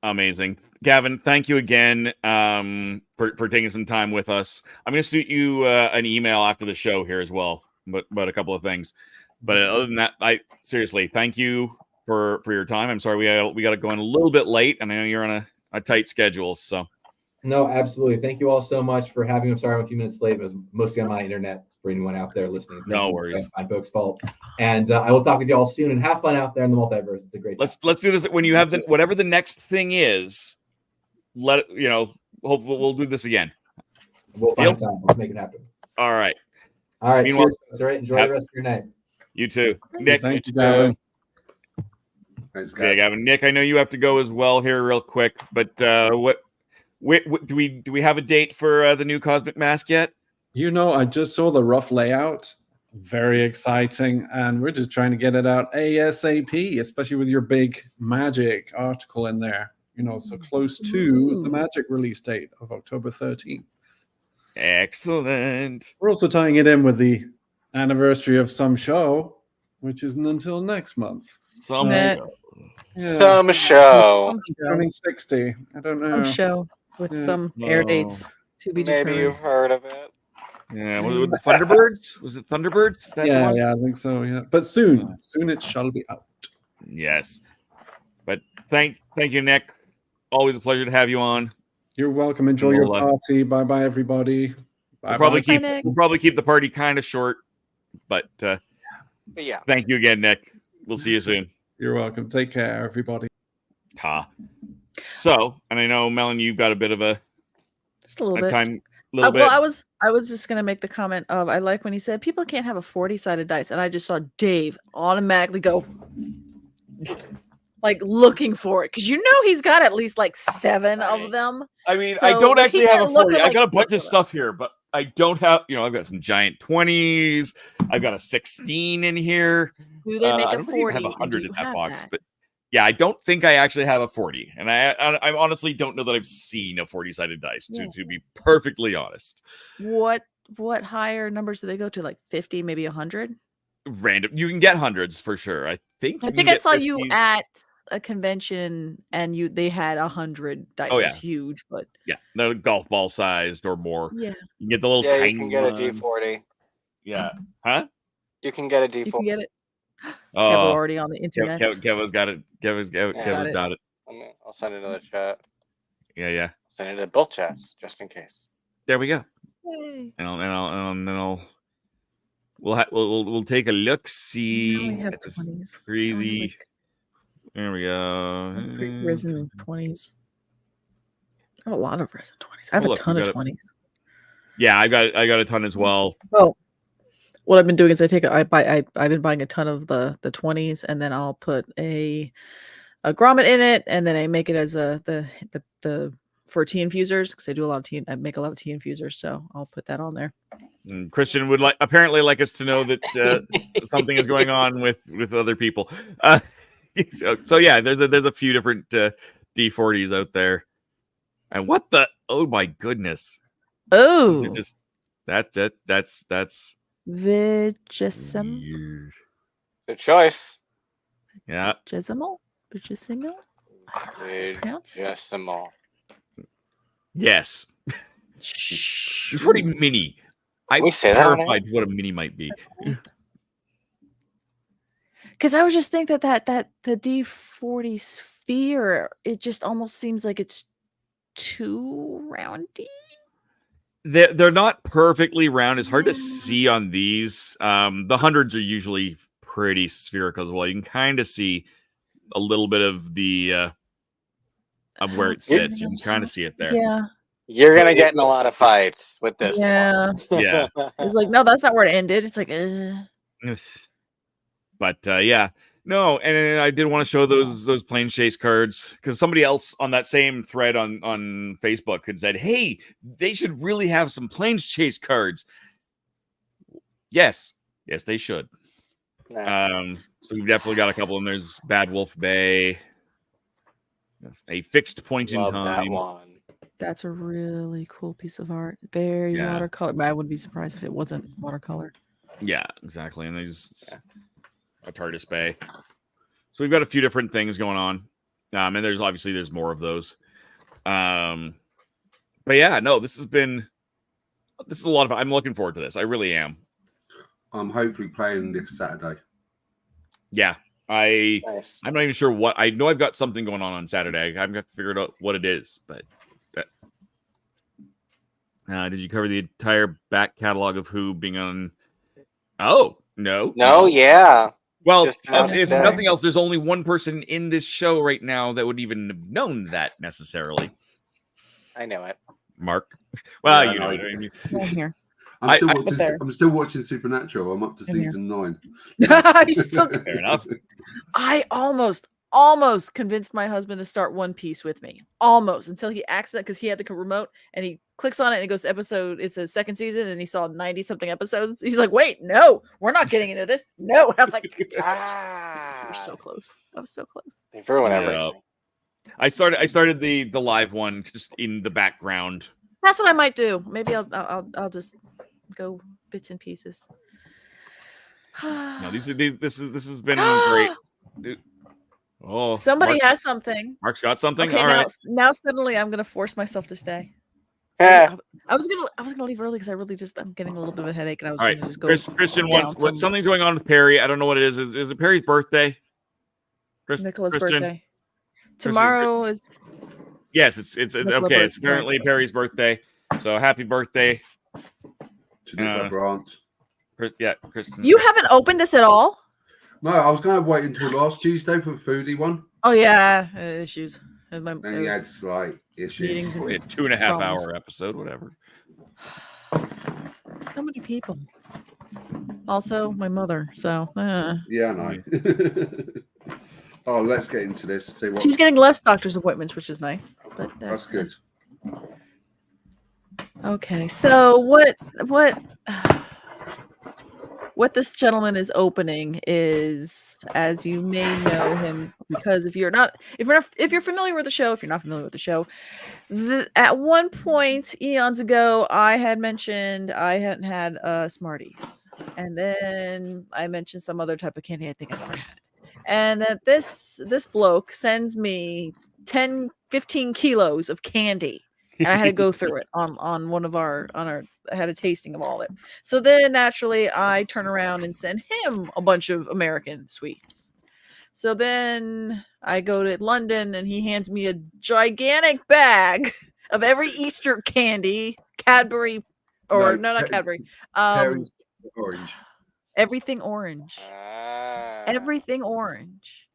Amazing. Gavin, thank you again for taking some time with us. I'm going to shoot you an email after the show here as well, but a couple of things. But other than that, I seriously thank you for your time. I'm sorry we got to go in a little bit late, and I know you're on a tight schedule. So no, absolutely. Thank you all so much for having me. I'm sorry I'm a few minutes late. It was mostly on my internet for anyone out there listening. No worries. It's fine folks' fault. And I will talk with you all soon, and have fun out there in the multiverse. It's a great time. Let's do this when you have whatever the next thing is. Let it, hopefully we'll do this again. We'll find time. Let's make it happen. All right. All right. Meanwhile, cheers. All right. Enjoy the rest of your night. You too. Nick. Thank you, Gavin. Yeah, Gavin. Nick, I know you have to go as well here real quick, but what do we have a date for the new Cosmic Mask yet? I just saw the rough layout. Very exciting, and we're just trying to get it out ASAP, especially with your big magic article in there. So close to the magic release date of October 13th. Excellent. We're also tying it in with the anniversary of some show, which isn't until next month. Some show. Yeah. Some show. Turning 60. I don't know. Some show with some air dates to be determined. Maybe you've heard of it. Yeah, was it the Thunderbirds? Was it Thunderbirds? Yeah, I think so. Yeah, but soon it shall be out. Yes, but thank you, Nick. Always a pleasure to have you on. You're welcome. Enjoy your party. Bye, bye, everybody. Bye. We'll probably keep the party kind of short, but yeah. Thank you again, Nick. We'll see you soon. You're welcome. Take care, everybody. So, and I know Melon, you've got a bit of just a little bit time. Well, I was just gonna make the comment of I like when he said people can't have a 40-sided dice, and I just saw Dave automatically go like looking for it because he's got at least like 7 of them. I mean, so I don't actually have a 40. I got a bunch of them. stuff here, but I don't have. I've got some giant 20s. I've got a 16 in here. Do they make I a don't 40? even have 100 in that box, that? but yeah, I don't think I actually have a 40, and I honestly don't know that I've seen a 40-sided dice. To be perfectly honest, what higher numbers do they go to? Like 50, maybe 100? Random. You can get hundreds for sure. I think I saw 50. You at a convention, and they had 100 dice. Oh, yeah. It was huge, but yeah, the golf ball sized or more. Yeah, you can get the little tiny. You can get a D40. Yeah, huh? You can get a D40. You can get it. Oh, Kevo already on the internet. Kevo's got it. Kevo's got it. I'll send another chat. Yeah. I'll send it to both chats just in case. There we go. Yay. And we'll take a look. See, we have 20s. Crazy. There we go. Risen 20s. I have a lot of Risen 20s. I have a ton of 20s. Yeah, I got a ton as well. Oh. What I've been doing is I've been buying a ton of the 20s, and then I'll put a grommet in it, and then I make it as the for tea infusers because I make a lot of tea infusers, so I'll put that on there. And Christian would apparently like us to know that something is going on with other people. So yeah, there's a few different D40s out there, and oh my goodness, just that's. Vigissim. Good choice. Yeah. Vigisimal? Vigisimal. Yes. D40 mini. I'm terrified what a mini might be. Because I was just thinking that the D40 sphere, it just almost seems like it's too roundy. They're not perfectly round. It's hard to see on these. The hundreds are usually pretty spherical as well. You can kind of see a little bit of the of where it sits. You can kind of see it there. Yeah. You're gonna get in a lot of fights with this. Yeah. Yeah. It's like, no, that's not where it ended. It's like, But yeah. No, and I did want to show those plane chase cards because somebody else on that same thread on Facebook had said, "Hey, they should really have some planes chase cards." Yes, they should. So we've definitely got a couple of them. There's Bad Wolf Bay. a fixed point Love in that time. one. That's a really cool piece of art. Very Yeah. watercolor. But I wouldn't be surprised if it wasn't watercolor. Yeah, exactly. And there's a TARDIS bay. So we've got a few different things going on. And there's more of those. But yeah, no, this is a lot of I'm looking forward to this. I really am. I'm hopefully playing this Saturday. Yeah. I'm not even sure what. I know I've got something going on Saturday. I haven't got to figure out what it is, but did you cover the entire back catalog of Who being on? Oh, no. Yeah. Well, Just announced if today. nothing else, there's only one person in this show right now that would even have known that necessarily. I know it. Mark. Well, Yeah, you know I it. I mean, I'm here. I'm still watching Supernatural. I'm up to I'm here. season 9. You still fair enough. I almost convinced my husband to start One Piece with me. Almost, until he accidentally, because he had the remote and he clicks on it and it goes to episode. It's a second season and he saw 90 something episodes. He's like, "Wait, no, we're not getting into this." No, I was like, "We're so close." I was so close. They ruin Yeah. everything. I started the live one just in the background. That's what I might do. Maybe I'll just go bits and pieces. No, this has been great. Dude. Oh, Somebody has something. Mark's got something. Okay, All right. now suddenly I'm gonna force myself to stay. Eh. I was gonna leave early because I'm getting a little bit of a headache and I was All right. gonna just go. Christian down wants something's going on with Perry. I don't know what it is. Is it Perry's birthday? Nicholas' Christian? birthday. Tomorrow is. Yes, it's Nicola okay. It's birthday. apparently Perry's birthday. So happy birthday. To Nicola Brandt. Yeah, Kristen. You haven't opened this at all? No, I was going to wait until last Tuesday for the foodie one. Oh yeah, issues. And he had like issues. meetings A 2.5 problems. hour episode, whatever. So many people. Also, my mother. So. Yeah, I know. Oh, let's get into this. See what She's getting less doctor's appointments, which is nice. But that's good. Okay, so what this gentleman is opening is, as you may know him, because if you're familiar with the show, if you're not familiar with the show, at one point eons ago, I had mentioned I hadn't had Smarties, and then I mentioned some other type of candy I think I never had, and that this bloke sends me 10-15 kilos of candy. And I had to go through it on I had a tasting of all of it. So then naturally I turn around and send him a bunch of American sweets. So then I go to London and he hands me a gigantic bag of every Easter candy, Cadbury, or not Cadbury. Perry's orange. Everything orange. Everything orange.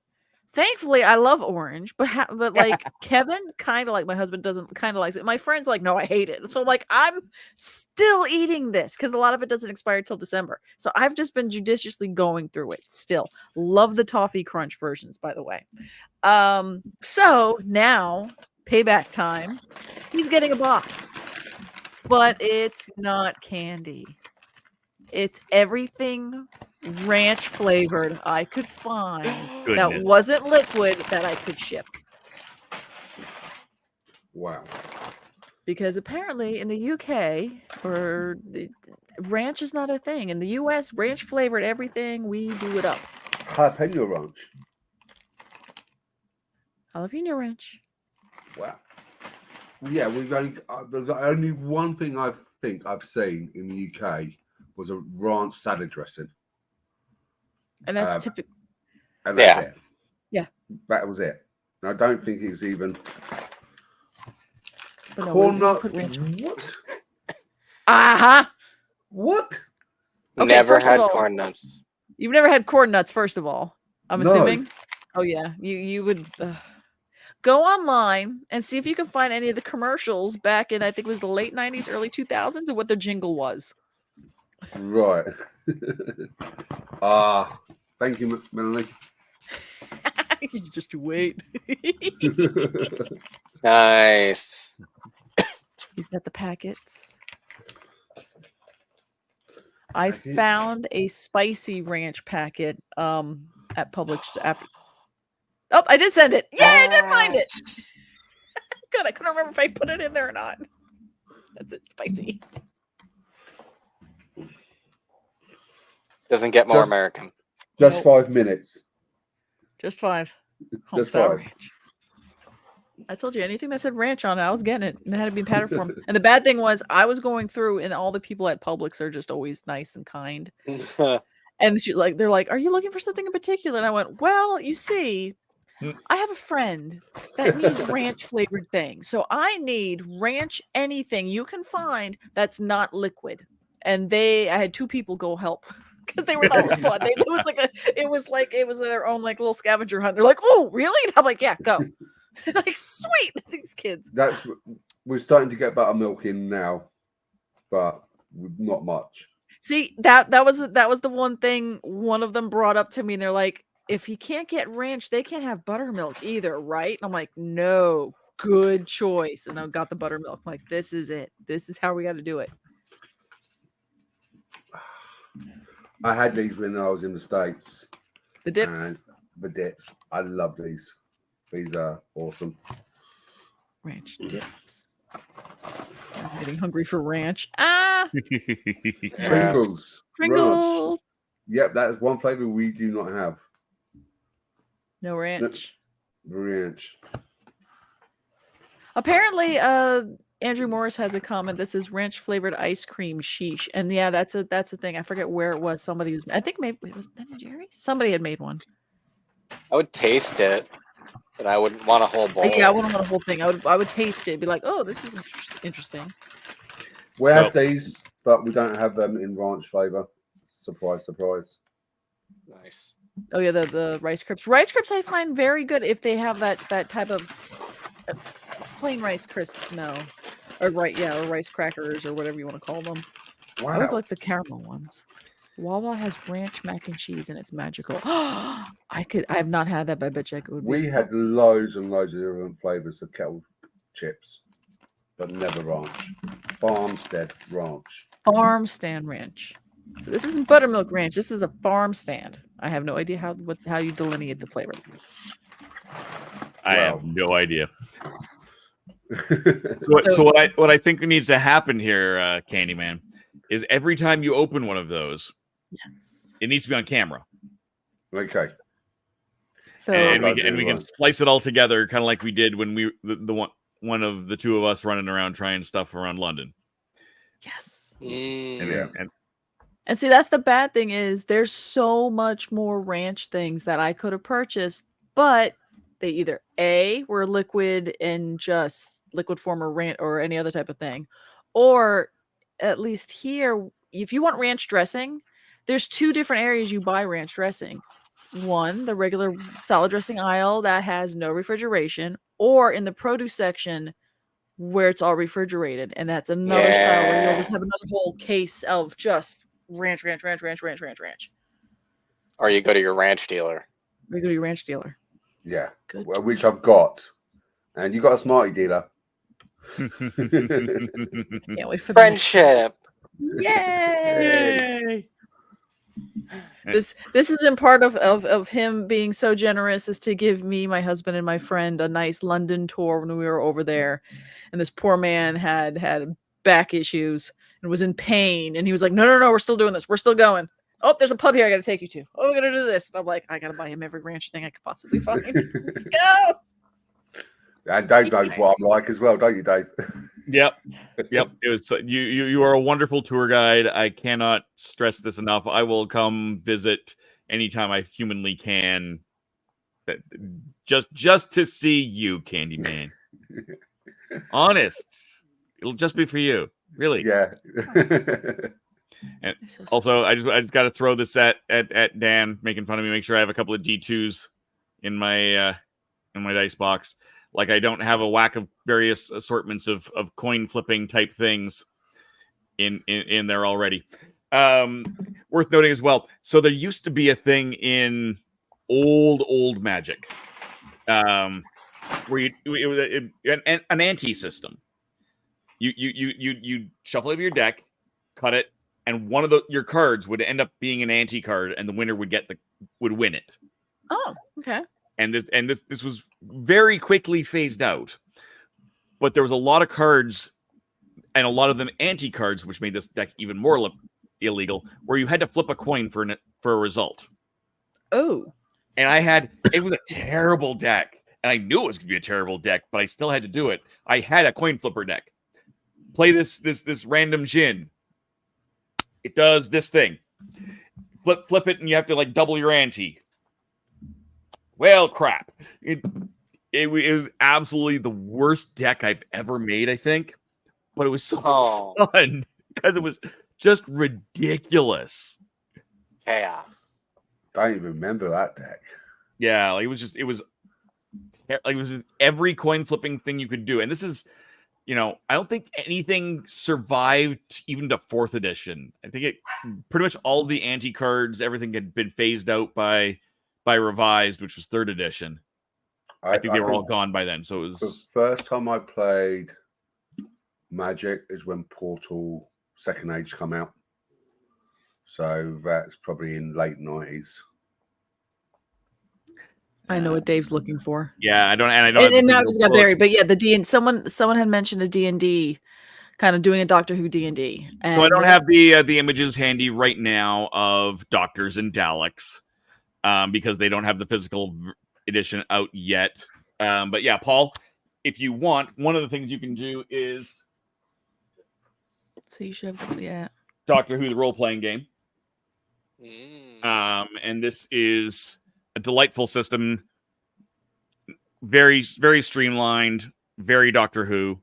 Thankfully, I love orange, but like Kevin, kind of like my husband doesn't kind of likes it. My friend's like, no, I hate it. So like, I'm still eating this because a lot of it doesn't expire till December. So I've just been judiciously going through it. Still love the toffee crunch versions, by the way. So now payback time. He's getting a box, but it's not candy. It's everything ranch flavored I could find that wasn't liquid that I could ship. Wow. Because apparently in the UK, or ranch is not a thing. In the US, ranch flavored everything, we do it up. Jalapeno ranch. Jalapeno ranch. Wow. Yeah, we've only there's only one thing I think I've seen in the UK was a ranch salad dressing. And that's typical. And that's it. Yeah. That was it. And I don't think it's even But no, corn nut. What? Uh-huh. What? Okay, Never first of had all, corn nuts. You've never had corn nuts, first of all. I'm No. assuming. Oh yeah, you would go online and see if you can find any of the commercials back in, I think it was the late 90s, early 2000s, and what their jingle was. Right. Thank you, Melanie. Just wait. Nice. He's got the packets. I found a spicy ranch packet at Publix after. Oh, I did send it. Yeah, I did find it. Good. I couldn't remember if I put it in there or not. That's it. Spicy. Doesn't get more American. Just 5 minutes. Just 5. Just Homestyle 5. ranch. I told you anything that said ranch on it, I was getting it, and it had to be in pattern form. And the bad thing was, I was going through, and all the people at Publix are just always nice and kind. And they're like, "Are you looking for something in particular?" And I went, "Well, you see, I have a friend that needs ranch flavored things, so I need ranch anything you can find that's not liquid." And I had 2 people go help. Because they were thought it was fun. It was their own like little scavenger hunt. They're like, "Oh, really?" And I'm like, "Yeah, go." Like, sweet, these kids. We're starting to get buttermilk in now, but not much. See, that was the one thing one of them brought up to me, and they're like, "If you can't get ranch, they can't have buttermilk either, right?" And I'm like, "No, good choice." And I got the buttermilk. I'm like, this is it. This is how we got to do it. I had these when I was in the States. The dips. The dips. I love these. These are awesome. Ranch dips. I'm getting hungry for ranch. Ah! Pringles. Pringles. Ranch. Yep, that is one flavor we do not have. No ranch. Ranch. Apparently, Andrew Morris has a comment that says ranch flavored ice cream, sheesh. And yeah, that's a thing. I forget where it was. Somebody was, I think maybe it was Ben and Jerry. Somebody had made one. I would taste it, but I wouldn't want a whole bowl. Yeah, I wouldn't want a whole thing. I would taste it, be like, "Oh, this is interesting." We have these, but we don't have them in ranch flavor. Surprise, surprise. Nice. Oh yeah, the Rice Crisps. Rice Crisps I find very good if they have that type of plain Rice Crisps. No, or rice crackers or whatever you want to call them. Wow. I always like the caramel ones. Wawa has ranch mac and cheese, and it's magical. I have not had that, but I bet you I could. We had loads and loads of different flavors of kettle chips, but never ranch. Farmstead ranch. Farm stand ranch. So this isn't buttermilk ranch. This is a farm stand. I have no idea how you delineate the flavor. I have no idea. So what I think needs to happen here, Candyman, is every time you open one of those, it needs to be on camera. Okay. So and we can splice it all together, kind of like we did when we one of the 2 of us running around trying stuff around London. Yes. And see, that's the bad thing is there's so much more ranch things that I could have purchased, but they either A, were liquid in just liquid form or ranch or any other type of thing, or at least here, if you want ranch dressing, there's 2 different areas you buy ranch dressing. One, the regular salad dressing aisle that has no refrigeration, or in the produce section where it's all refrigerated, and that's another style where you'll just have another whole case of just ranch. Or you go to your ranch dealer. You go to your ranch dealer. Yeah. Well, which I've got. And you got a Smartie dealer. Can't wait for friendship. Yay! This isn't part of him being so generous as to give me, my husband, and my friend a nice London tour when we were over there. And this poor man had back issues and was in pain. And he was like, no, we're still doing this. We're still going. Oh, there's a pub here I got to take you to. Oh, we're going to do this. And I'm like, I got to buy him every ranch thing I could possibly find. Let's go. And Dave knows what I'm like as well, don't you, Dave? Yep. It was you are a wonderful tour guide. I cannot stress this enough. I will come visit anytime I humanly can. Just to see you, Candyman. Honest. It'll just be for you. Really. Yeah. And also I just got to throw this at Dan making fun of me. Make sure I have a couple of D2s in my dice box. Like I don't have a whack of various assortments of coin flipping type things in there already. Worth noting as well. So there used to be a thing in old Magic, where it was an ante system. You shuffle up your deck, cut it, and one of your cards would end up being an ante card, and the winner would win it. Oh, okay. and this was very quickly phased out. But there was a lot of cards, and a lot of them anti-cards, which made this deck even more illegal, where you had to flip a coin for a result. Oh. And it was a terrible deck. And I knew it was going to be a terrible deck, but I still had to do it. I had a coin flipper deck. Play this random Jin. It does this thing. Flip it, and you have to like double your ante. Well, crap. It was absolutely the worst deck I've ever made, I think. But it was so much fun because it was just ridiculous. Chaos. I don't even remember that deck. Yeah, like it was just every coin flipping thing you could do. And this is, I don't think anything survived even to 4th edition. I think pretty much all the anti cards, everything had been phased out by Revised, which was 3rd edition. I think they were all gone by then. So it was the first time I played Magic is when Portal 2nd Age come out. So that's probably in late 90s. I know what Dave's looking for. Yeah, I don't. And now it just got buried. But yeah, the D and someone had mentioned a D&D, kind of doing a Doctor Who D&D. So I don't have the images handy right now of Doctors and Daleks, because they don't have the physical edition out yet. But yeah, Paul, if you want, one of the things you can do is. So you should have Doctor Who, the role-playing game. And this is a delightful system, very, very streamlined, very Doctor Who,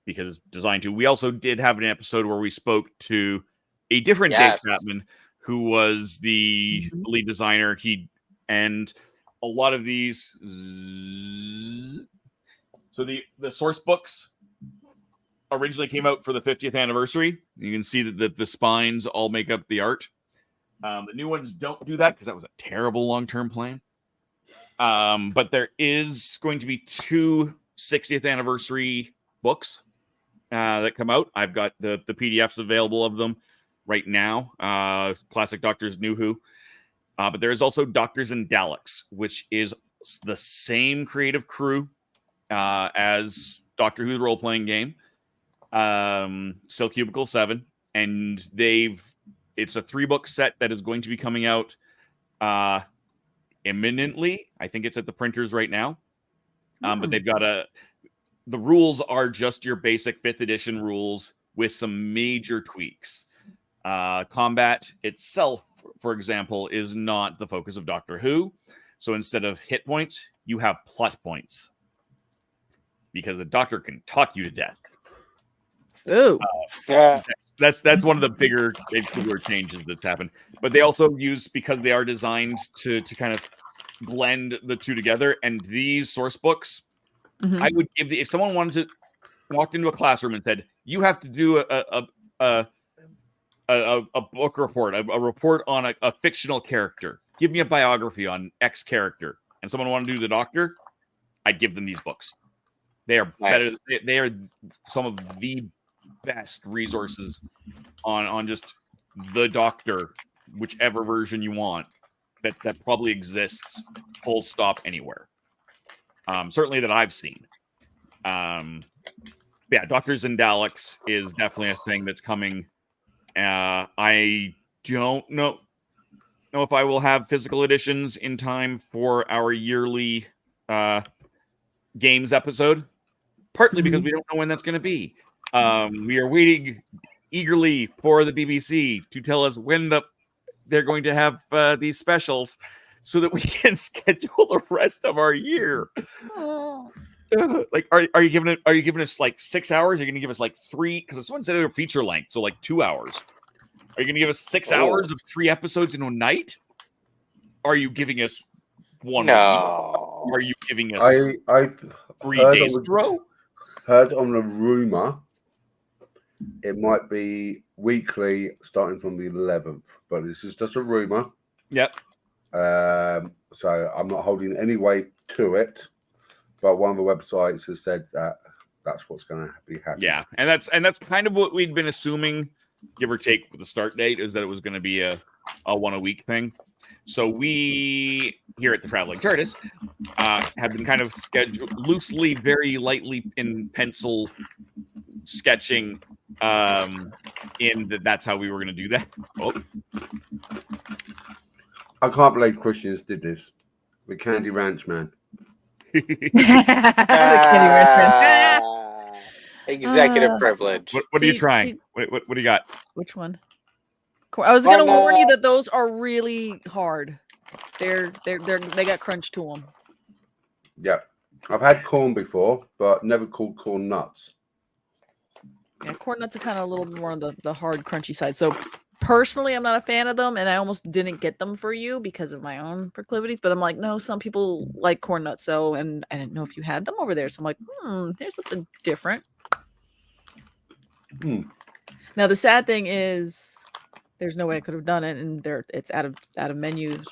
because it's designed to. We also did have an episode where we spoke to a different Dave Chapman, who was the lead designer. And a lot of these. So the source books originally came out for the 50th anniversary. You can see that the spines all make up the art. The new ones don't do that because that was a terrible long-term plan. But there is going to be 2 60th anniversary books that come out. I've got the PDFs available of them right now. Classic Doctors, New Who. But there is also Doctors and Daleks, which is the same creative crew as Doctor Who, the role-playing game. Still Cubicle 7. And it's a 3-book set that is going to be coming out imminently. I think it's at the printers right now. But they've got the rules are just your basic 5th edition rules with some major tweaks. Combat itself, for example, is not the focus of Doctor Who. So instead of hit points, you have plot points. Because the Doctor can talk you to death. Oh, yeah. That's one of the bigger changes that's happened. But they also use, because they are designed to kind of blend the two together. And these source books, I would give if someone wanted to walked into a classroom and said, "You have to do a book report, a report on a fictional character. Give me a biography on X character," and someone wanted to do the Doctor, I'd give them these books. They are better. They are some of the best resources on just the Doctor, whichever version you want, that probably exists full stop anywhere. Certainly that I've seen. Yeah, Doctors and Daleks is definitely a thing that's coming. I don't know if I will have physical editions in time for our yearly games episode, partly because we don't know when that's going to be. We are waiting eagerly for the BBC to tell us when they're going to have these specials so that we can schedule the rest of our year. Like, are you giving us like 6 hours? Are you going to give us like 3? Because someone said they were feature length, so like 2 hours. Are you going to give us 6 hours of 3 episodes in a night? Are you giving us one? No. Are you giving us I 3 days in a row? Heard on a rumor it might be weekly starting from the 11th, but this is just a rumor. Yep. So I'm not holding any weight to it, but one of the websites has said that that's what's going to be happening. Yeah, and that's kind of what we'd been assuming, give or take, with the start date, is that it was going to be a one a week thing. So we here at the Traveling TARDIS have been kind of scheduled loosely, very lightly in pencil sketching. That's how we were going to do that. Oh. I can't believe Christians did this. The Candy Ranch Man. Executive privilege. What are you trying? What do you got? Which one? I was going to warn you that those are really hard. They got crunch to them. Yeah, I've had corn before, but never called corn nuts. Yeah, corn nuts are kind of a little bit more on the hard, crunchy side. So personally, I'm not a fan of them, and I almost didn't get them for you because of my own proclivities. But I'm like, no, some people like corn nuts, and I didn't know if you had them over there. So I'm like, there's something different. Now the sad thing is, there's no way I could have done it, and it's out of menus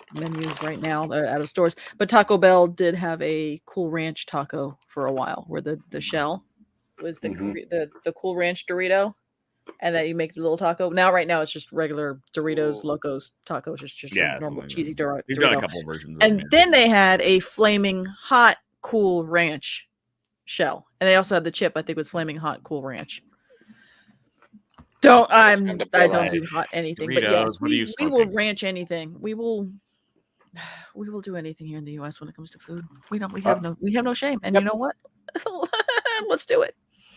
right now. They're out of stores. But Taco Bell did have a Cool Ranch taco for a while, where the shell was the Cool Ranch Dorito, and that you make the little taco. Right now it's just regular Doritos Locos tacos, just a normal cheesy Dorito. They've done a couple of versions. And then they had a flaming hot Cool Ranch shell, and they also had the chip. I think was flaming hot Cool Ranch. I don't do hot anything, Doritos, but yes, what are you we will ranch anything. We will do anything here in the U.S. when it comes to food. We have no shame, and you know what? Let's do it.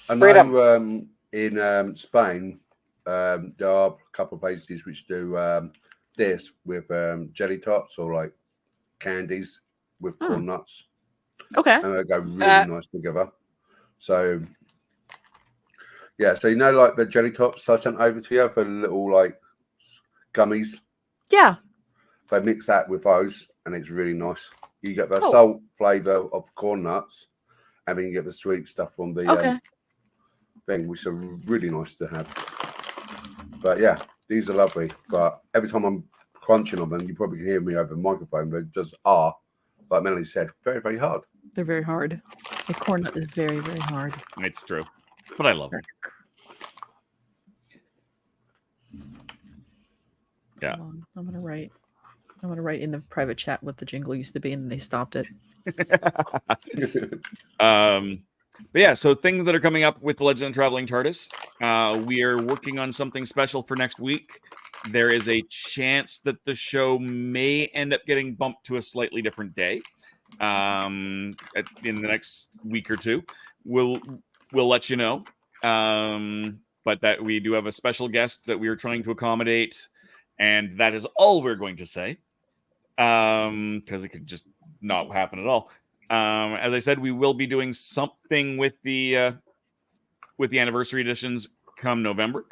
I know in Spain there are a couple of places which do this with jelly tots or like candies with corn nuts. Okay, and they go really nice together. So. Yeah, so like the jelly tops I sent over to you for little like gummies. Yeah. They mix that with those, and it's really nice. You get the salt flavour of corn nuts, and then you get the sweet stuff from the thing, which are really nice to have. But yeah, these are lovely. But every time I'm crunching on them, you probably can hear me over the microphone. They just are, like Melanie said, very, very hard. They're very hard. A corn nut is very, very hard. It's true. But I love it. Yeah. I'm gonna write in the private chat what the jingle used to be, and they stopped it. But yeah, so things that are coming up with the Legend of Traveling TARDIS. We are working on something special for next week. There is a chance that the show may end up getting bumped to a slightly different day in the next week or two. We'll let you know. But that we do have a special guest that we are trying to accommodate, and that is all we're going to say. Because it could just not happen at all. As I said, we will be doing something with the anniversary editions come November.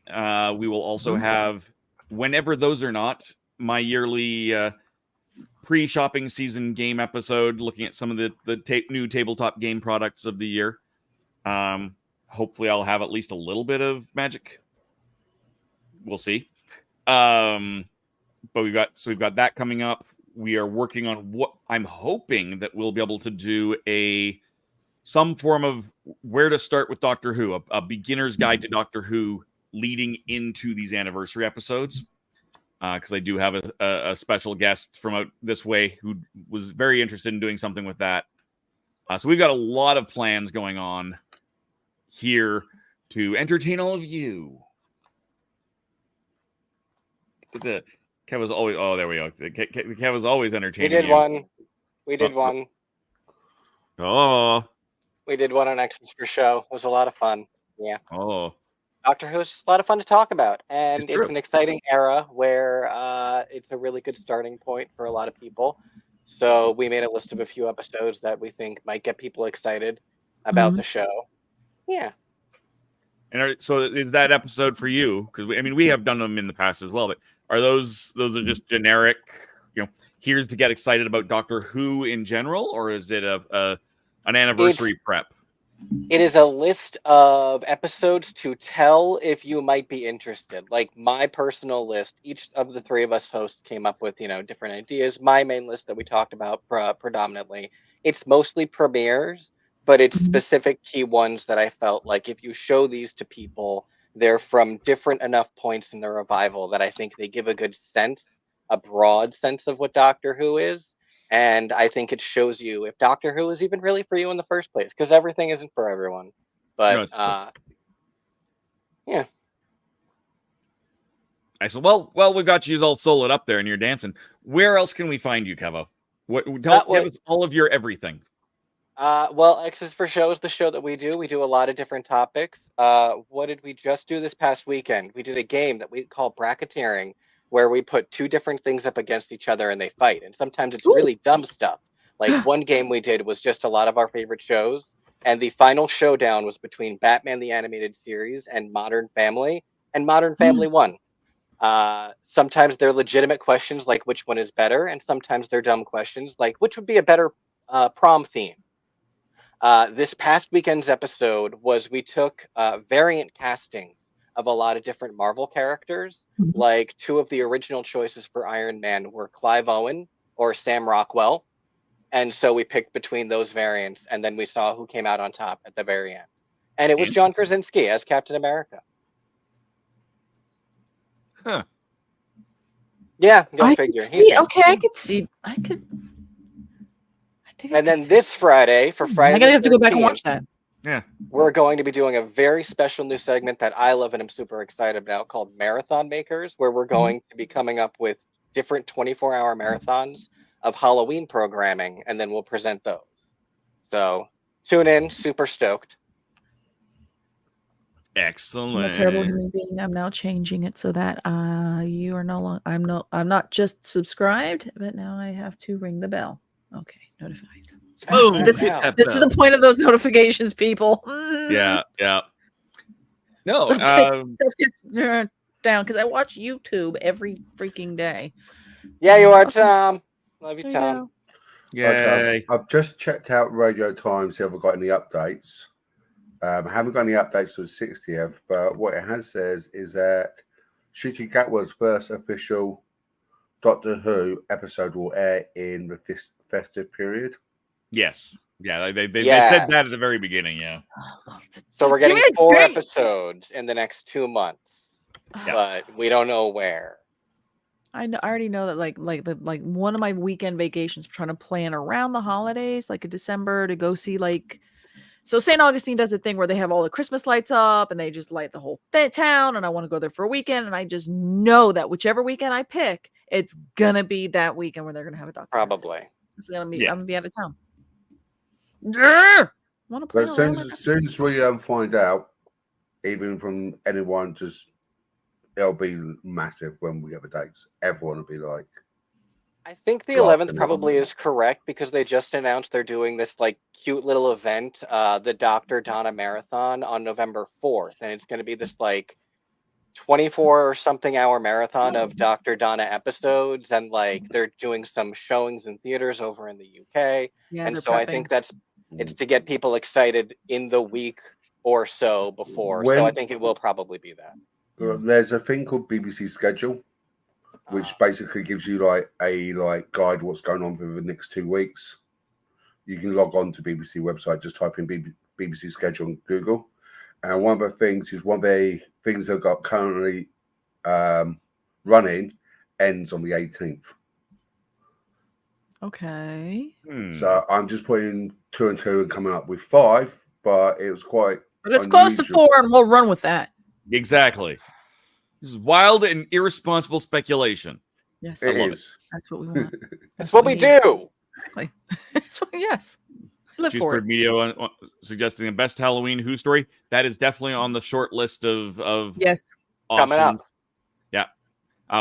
We will also have, whenever those are not, my yearly pre-shopping season game episode, looking at some of the new tabletop game products of the year. Hopefully, I'll have at least a little bit of Magic. We'll see. But we've got that coming up. We are working on what I'm hoping that we'll be able to do some form of where to start with Doctor Who, a beginner's guide to Doctor Who leading into these anniversary episodes. Because I do have a special guest from out this way who was very interested in doing something with that. So we've got a lot of plans going on here to entertain all of you. Kev was always. Oh, there we go. Kev was always entertaining. We did one. Oh. We did one on X's for Show. It was a lot of fun. Yeah. Oh. Doctor Who is a lot of fun to talk about, and it's an exciting era where it's a really good starting point for a lot of people. So we made a list of a few episodes that we think might get people excited about the show. Yeah. And so is that episode for you? Because we have done them in the past as well, but are those are just generic? Here's to get excited about Doctor Who in general, or is it an anniversary prep? It is a list of episodes to tell if you might be interested. Like my personal list, each of the three of us hosts came up with, different ideas. My main list that we talked about predominantly, it's mostly premieres, but it's specific key ones that I felt like if you show these to people, they're from different enough points in the revival that I think they give a good sense, a broad sense of what Doctor Who is. And I think it shows you if Doctor Who is even really for you in the first place, because everything isn't for everyone. But yeah. Excellent. Well, we've got you all soloed up there and you're dancing. Where else can we find you, Kevo? Give us all of your everything. Well, X's for Show is the show that we do. We do a lot of different topics. What did we just do this past weekend? We did a game that we call bracketeering, where we put two different things up against each other and they fight. And sometimes it's really dumb stuff. Like one game we did was just a lot of our favorite shows. And the final showdown was between Batman the Animated Series and Modern Family. And Modern Family won. Sometimes they're legitimate questions like which one is better. And sometimes they're dumb questions like which would be a better prom theme. This past weekend's episode was we took variant castings of a lot of different Marvel characters. Like two of the original choices for Iron Man were Clive Owen or Sam Rockwell. And so we picked between those variants, and then we saw who came out on top at the very end. And it was John Krasinski as Captain America. Huh. Yeah, go figure. I could see. And then this Friday, for Friday, I gotta have to go back and watch that. Yeah, we're going to be doing a very special new segment that I love and I'm super excited about called Marathon Makers, where we're going to be coming up with different 24-hour marathons of Halloween programming, and then we'll present those. So tune in, super stoked. Excellent. I'm a terrible human being. I'm now changing it so that you are no longer. I'm not just subscribed, but now I have to ring the bell. Okay, notifies. Boom, this is the point of those notifications, people. Yeah. No, stuff gets down because I watch YouTube every freaking day. Yeah, you are, Tom. Love you, Tom. Yeah. I've just checked out Radio Times. See if I've got any updates. I haven't got any updates to the 60th, but what it has says is that Ncuti Gatwa's first official Doctor Who episode will air in the festive period. Yes. Yeah, they said that at the very beginning, yeah. So we're getting 4 episodes in the next 2 months. Yeah. But we don't know where. I already know that like one of my weekend vacations, I'm trying to plan around the holidays, like in December, to go see so St. Augustine does a thing where they have all the Christmas lights up and they just light the whole town, and I want to go there for a weekend, and I just know that whichever weekend I pick, it's gonna be that weekend where they're gonna have a Doctor. Probably. It's gonna be. I'm gonna be out of town. Want to play? As soon as we find out, even from anyone, it'll be massive when we have the dates. Everyone will be like. I think the 11th probably is correct because they just announced they're doing this like cute little event, the Dr. Donna Marathon on November 4th. And it's going to be this like 24 or something hour marathon of Dr. Donna episodes. And like they're doing some showings in theaters over in the UK. Yeah, and so I think it's to get people excited in the week or so before. So I think it will probably be that. There's a thing called BBC Schedule, which basically gives you like a guide what's going on for the next 2 weeks. You can log on to BBC website, just type in BBC Schedule on Google. And one of the things they've got currently running ends on the 18th. Okay. So I'm just putting 2 and 2 and coming up with 5, but it was quite. But it's close to 4, and we'll run with that. Exactly. This is wild and irresponsible speculation. Yes, it is. That's what we want. That's what we do. Exactly. Yes. Live for it. Media suggesting the best Halloween Who story. That is definitely on the short list of yes coming up. Yeah.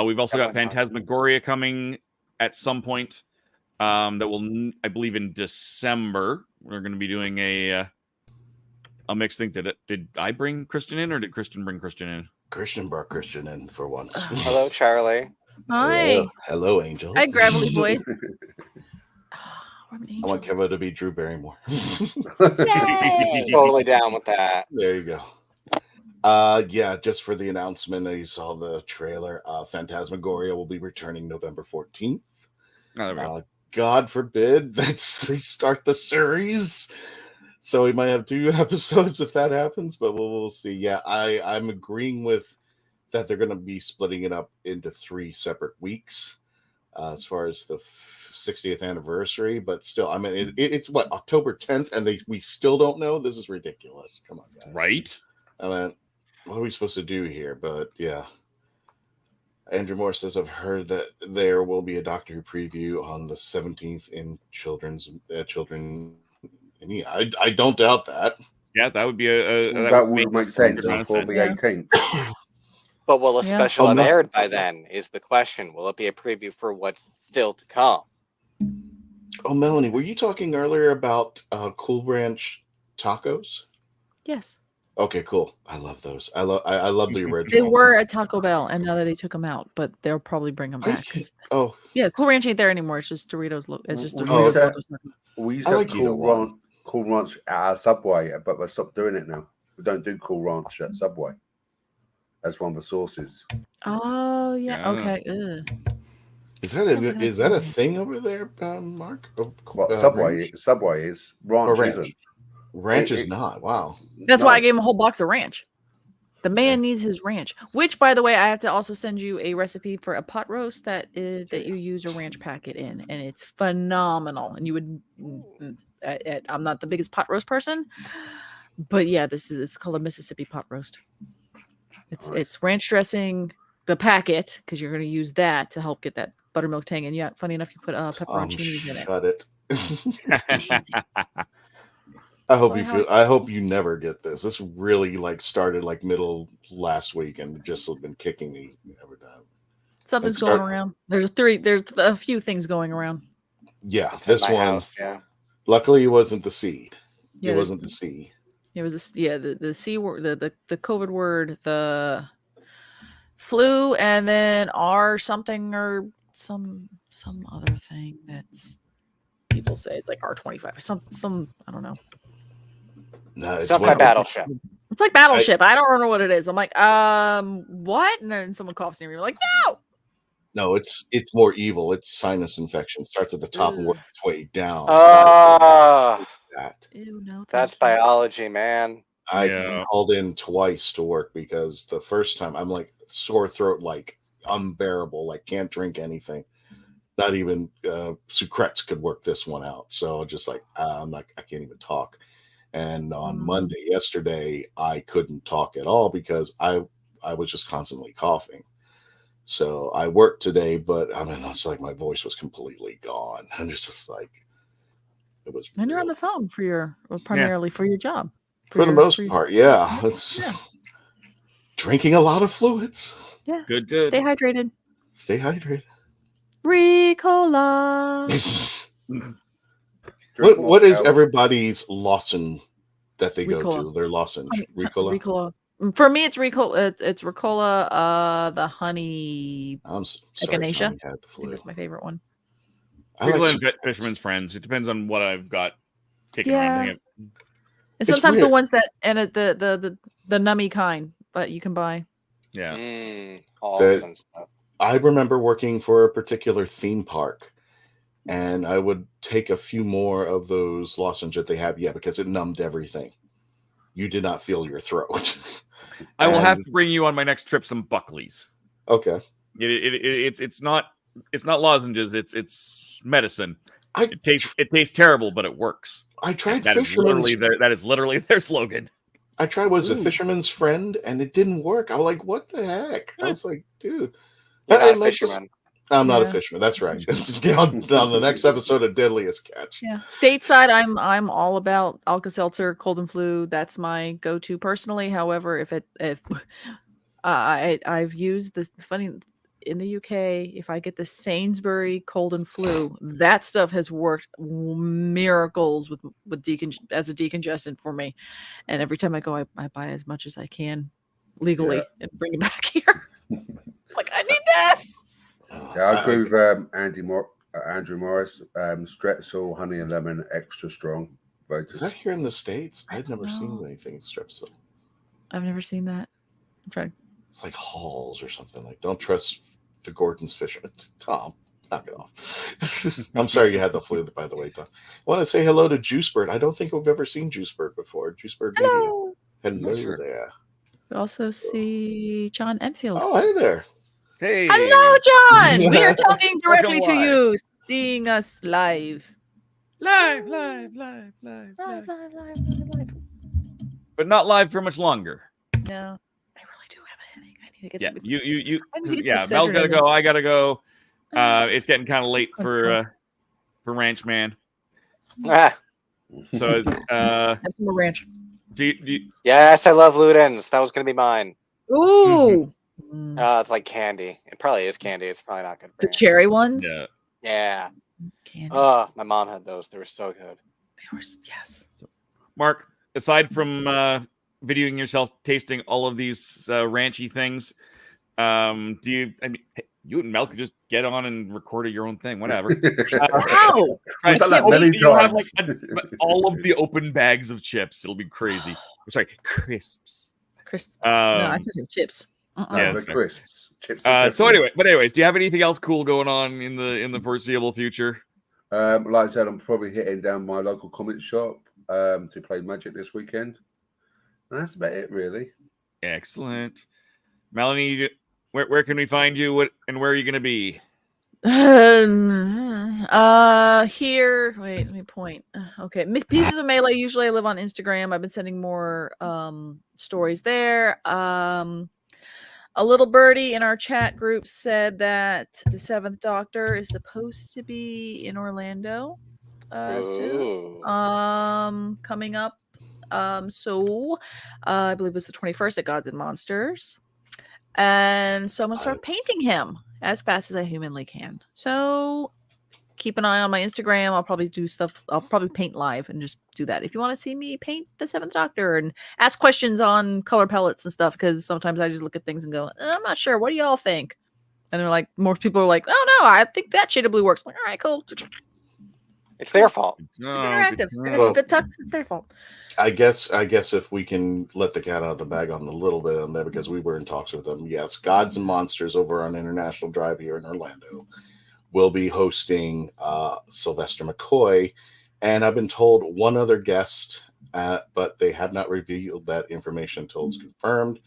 We've also got Phantasmagoria coming at some point. That will, I believe, in December. We're going to be doing a mixed thing. Did I bring Christian in, or did Christian bring Christian in? Christian brought Christian in for once. Hello, Charlie. Hi. Hello, angels. Hi, gravelly voice. I want Kevo to be Drew Barrymore. Yay! Totally down with that. There you go. Yeah, just for the announcement, you saw the trailer. Phantasmagoria will be returning November 14th. God forbid that they start the series. So we might have 2 episodes if that happens, but we'll see. Yeah, I'm agreeing with that they're going to be splitting it up into 3 separate weeks. As far as the 60th anniversary, but still, I mean, it's what, October 10th, and we still don't know. This is ridiculous. Come on, guys. Right? I mean, what are we supposed to do here? But yeah. Andrew Moore says, I've heard that there will be a Doctor Who preview on the 17th in children. And yeah, I don't doubt that. Yeah, that would be that would make sense for the 18th. But will a special have aired by then? Is the question. Will it be a preview for what's still to come? Oh, Melanie, were you talking earlier about Cool Ranch tacos? Yes. Okay, cool. I love those. I love the original. They were at Taco Bell, and now that they took them out, but they'll probably bring them back. Yeah, Cool Ranch ain't there anymore. It's just Doritos. It's just Doritos. We used to have Cool Ranch at Subway, but we stopped doing it now. We don't do Cool Ranch at Subway. That's one of the sources. Oh yeah. Okay. Ugh. Is that a thing over there, Mark? Subway is. Ranch isn't. Ranch is not. Wow. That's why I gave him a whole box of ranch. The man needs his ranch. Which, by the way, I have to also send you a recipe for a pot roast that you use a ranch packet in, and it's phenomenal. And you would. I'm not the biggest pot roast person, but yeah, it's called a Mississippi pot roast. It's ranch dressing, the packet, because you're going to use that to help get that buttermilk tang. And yeah, funny enough, you put pepperoncinis in it. Got it. I hope you never get this. This really started middle last week and just been kicking me every time. Something's going around. There's a few things going around. Yeah, this one. House, yeah. Luckily, it wasn't the seed. Yeah, it wasn't the C. It was the C word, the COVID word, the flu, and then R something or some other thing that's people say it's like R25. Some I don't know. No, it's like Battleship. It's like Battleship. I don't know what it is. I'm like, what? And then someone coughs near me. I'm like, no. No, it's more evil. It's sinus infection. Starts at the top and works its way down. Ew, no, that's biology, man. I called in twice to work because the first time I'm sore throat, unbearable, can't drink anything. Not even Sucrets could work this one out. So just I can't even talk. And on Monday, yesterday, I couldn't talk at all because I was just constantly coughing. So I worked today, but it's my voice was completely gone. And it's just it was. And you're on the phone primarily for your job. For the most part, yeah. It's drinking a lot of fluids. Yeah. Good. Stay hydrated. Stay hydrated. Ricola. What is everybody's Lawson that they go to? Their Lawson. Ricola. For me, it's Ricola. It's Ricola. The honey. I'm sorry, echinacea. I think that's my favorite one. Ricola and Fisherman's Friends. It depends on what I've got kicking around. And sometimes the ones that the nummy kind, but you can buy. Yeah. I remember working for a particular theme park, and I would take a few more of those lozenges that they have, because it numbed everything. You did not feel your throat. I will have to bring you on my next trip some Buckleys. Okay. It's not lozenges. It's medicine. It tastes terrible, but it works. I tried that is literally their slogan. I tried a fisherman's friend, and it didn't work. I was like, "What the heck?" I was like, "Dude, I'm not a fisherman." I'm not a fisherman. That's right. on the next episode of Deadliest Catch. Yeah, stateside, I'm all about Alka-Seltzer, cold and flu. That's my go-to personally. However, if I've used this funny. In the UK, if I get the Sainsbury cold and flu, that stuff has worked miracles with as a decongestant for me. And every time I go, I buy as much as I can legally and bring it back here. I need this. Yeah, I agree with Andrew Morris. Strepsil, honey and lemon, extra strong. Is that here in the States? I'd never seen anything Strepsil. I've never seen that. I'm trying. It's like Halls or something. Don't trust the Gordon's Fisherman. Tom, knock it off. I'm sorry you had the flu, by the way, Tom. I want to say hello to Juicebird. I don't think we've ever seen Juicebird before. Juicebird Media. Hello there. We also see John Enfield. Oh, hey there. Hey. Hello, John. We are talking directly to you, seeing us live. Live. But not live for much longer. No, I really do have a headache. I need to get Yeah, some. you. I need to get Yeah, some Mel's gotta Excedrin go. I gotta go. It's getting kind of late for Ranch Man. Ah, So it's Have some more ranch. yes, I love Ludens. That was gonna be mine. Ooh, It's like candy. It probably is candy. It's probably not good for the you. cherry ones. Yeah. Yeah. Candy. Oh, my mom had those. They were so good. They were yes. Mark, aside from videoing yourself tasting all of these ranchy things, do you? I mean, hey, you and Mel could just get on and record your own thing, whatever. Wow, We've done that many You'll have like times. all of the open bags of chips. It'll be crazy. Sorry, crisps. Crisps. No, I said chips. Yeah, the crisps. Chips. So anyways, do you have anything else cool going on in the foreseeable future? Like I said, I'm probably hitting down my local comic shop to play Magic this weekend. And that's about it, really. Excellent. Melanie, where can we find you? Where are you going to be? Here. Wait, let me point. Okay, Pieces of Melee. Usually, I live on Instagram. I've been sending more stories there. A little birdie in our chat group said that the 7th Doctor is supposed to be in Orlando soon. Coming up. So I believe it's the 21st at Gods and Monsters. And so I'm going to start painting him as fast as I humanly can. So keep an eye on my Instagram. I'll probably do stuff. I'll probably paint live and just do that. If you want to see me paint the 7th Doctor and ask questions on color palettes and stuff, because sometimes I just look at things and go, I'm not sure. What do y'all think? And they're like, more people are like, oh no, I think that shade of blue works. I'm like, all right, cool. It's their fault. It's interactive. If it tucks, it's their fault. I guess if we can let the cat out of the bag on a little bit on there, because we were in talks with them. Yes, Gods and Monsters over on International Drive here in Orlando will be hosting Sylvester McCoy, and I've been told one other guest, but they have not revealed that information until it's confirmed.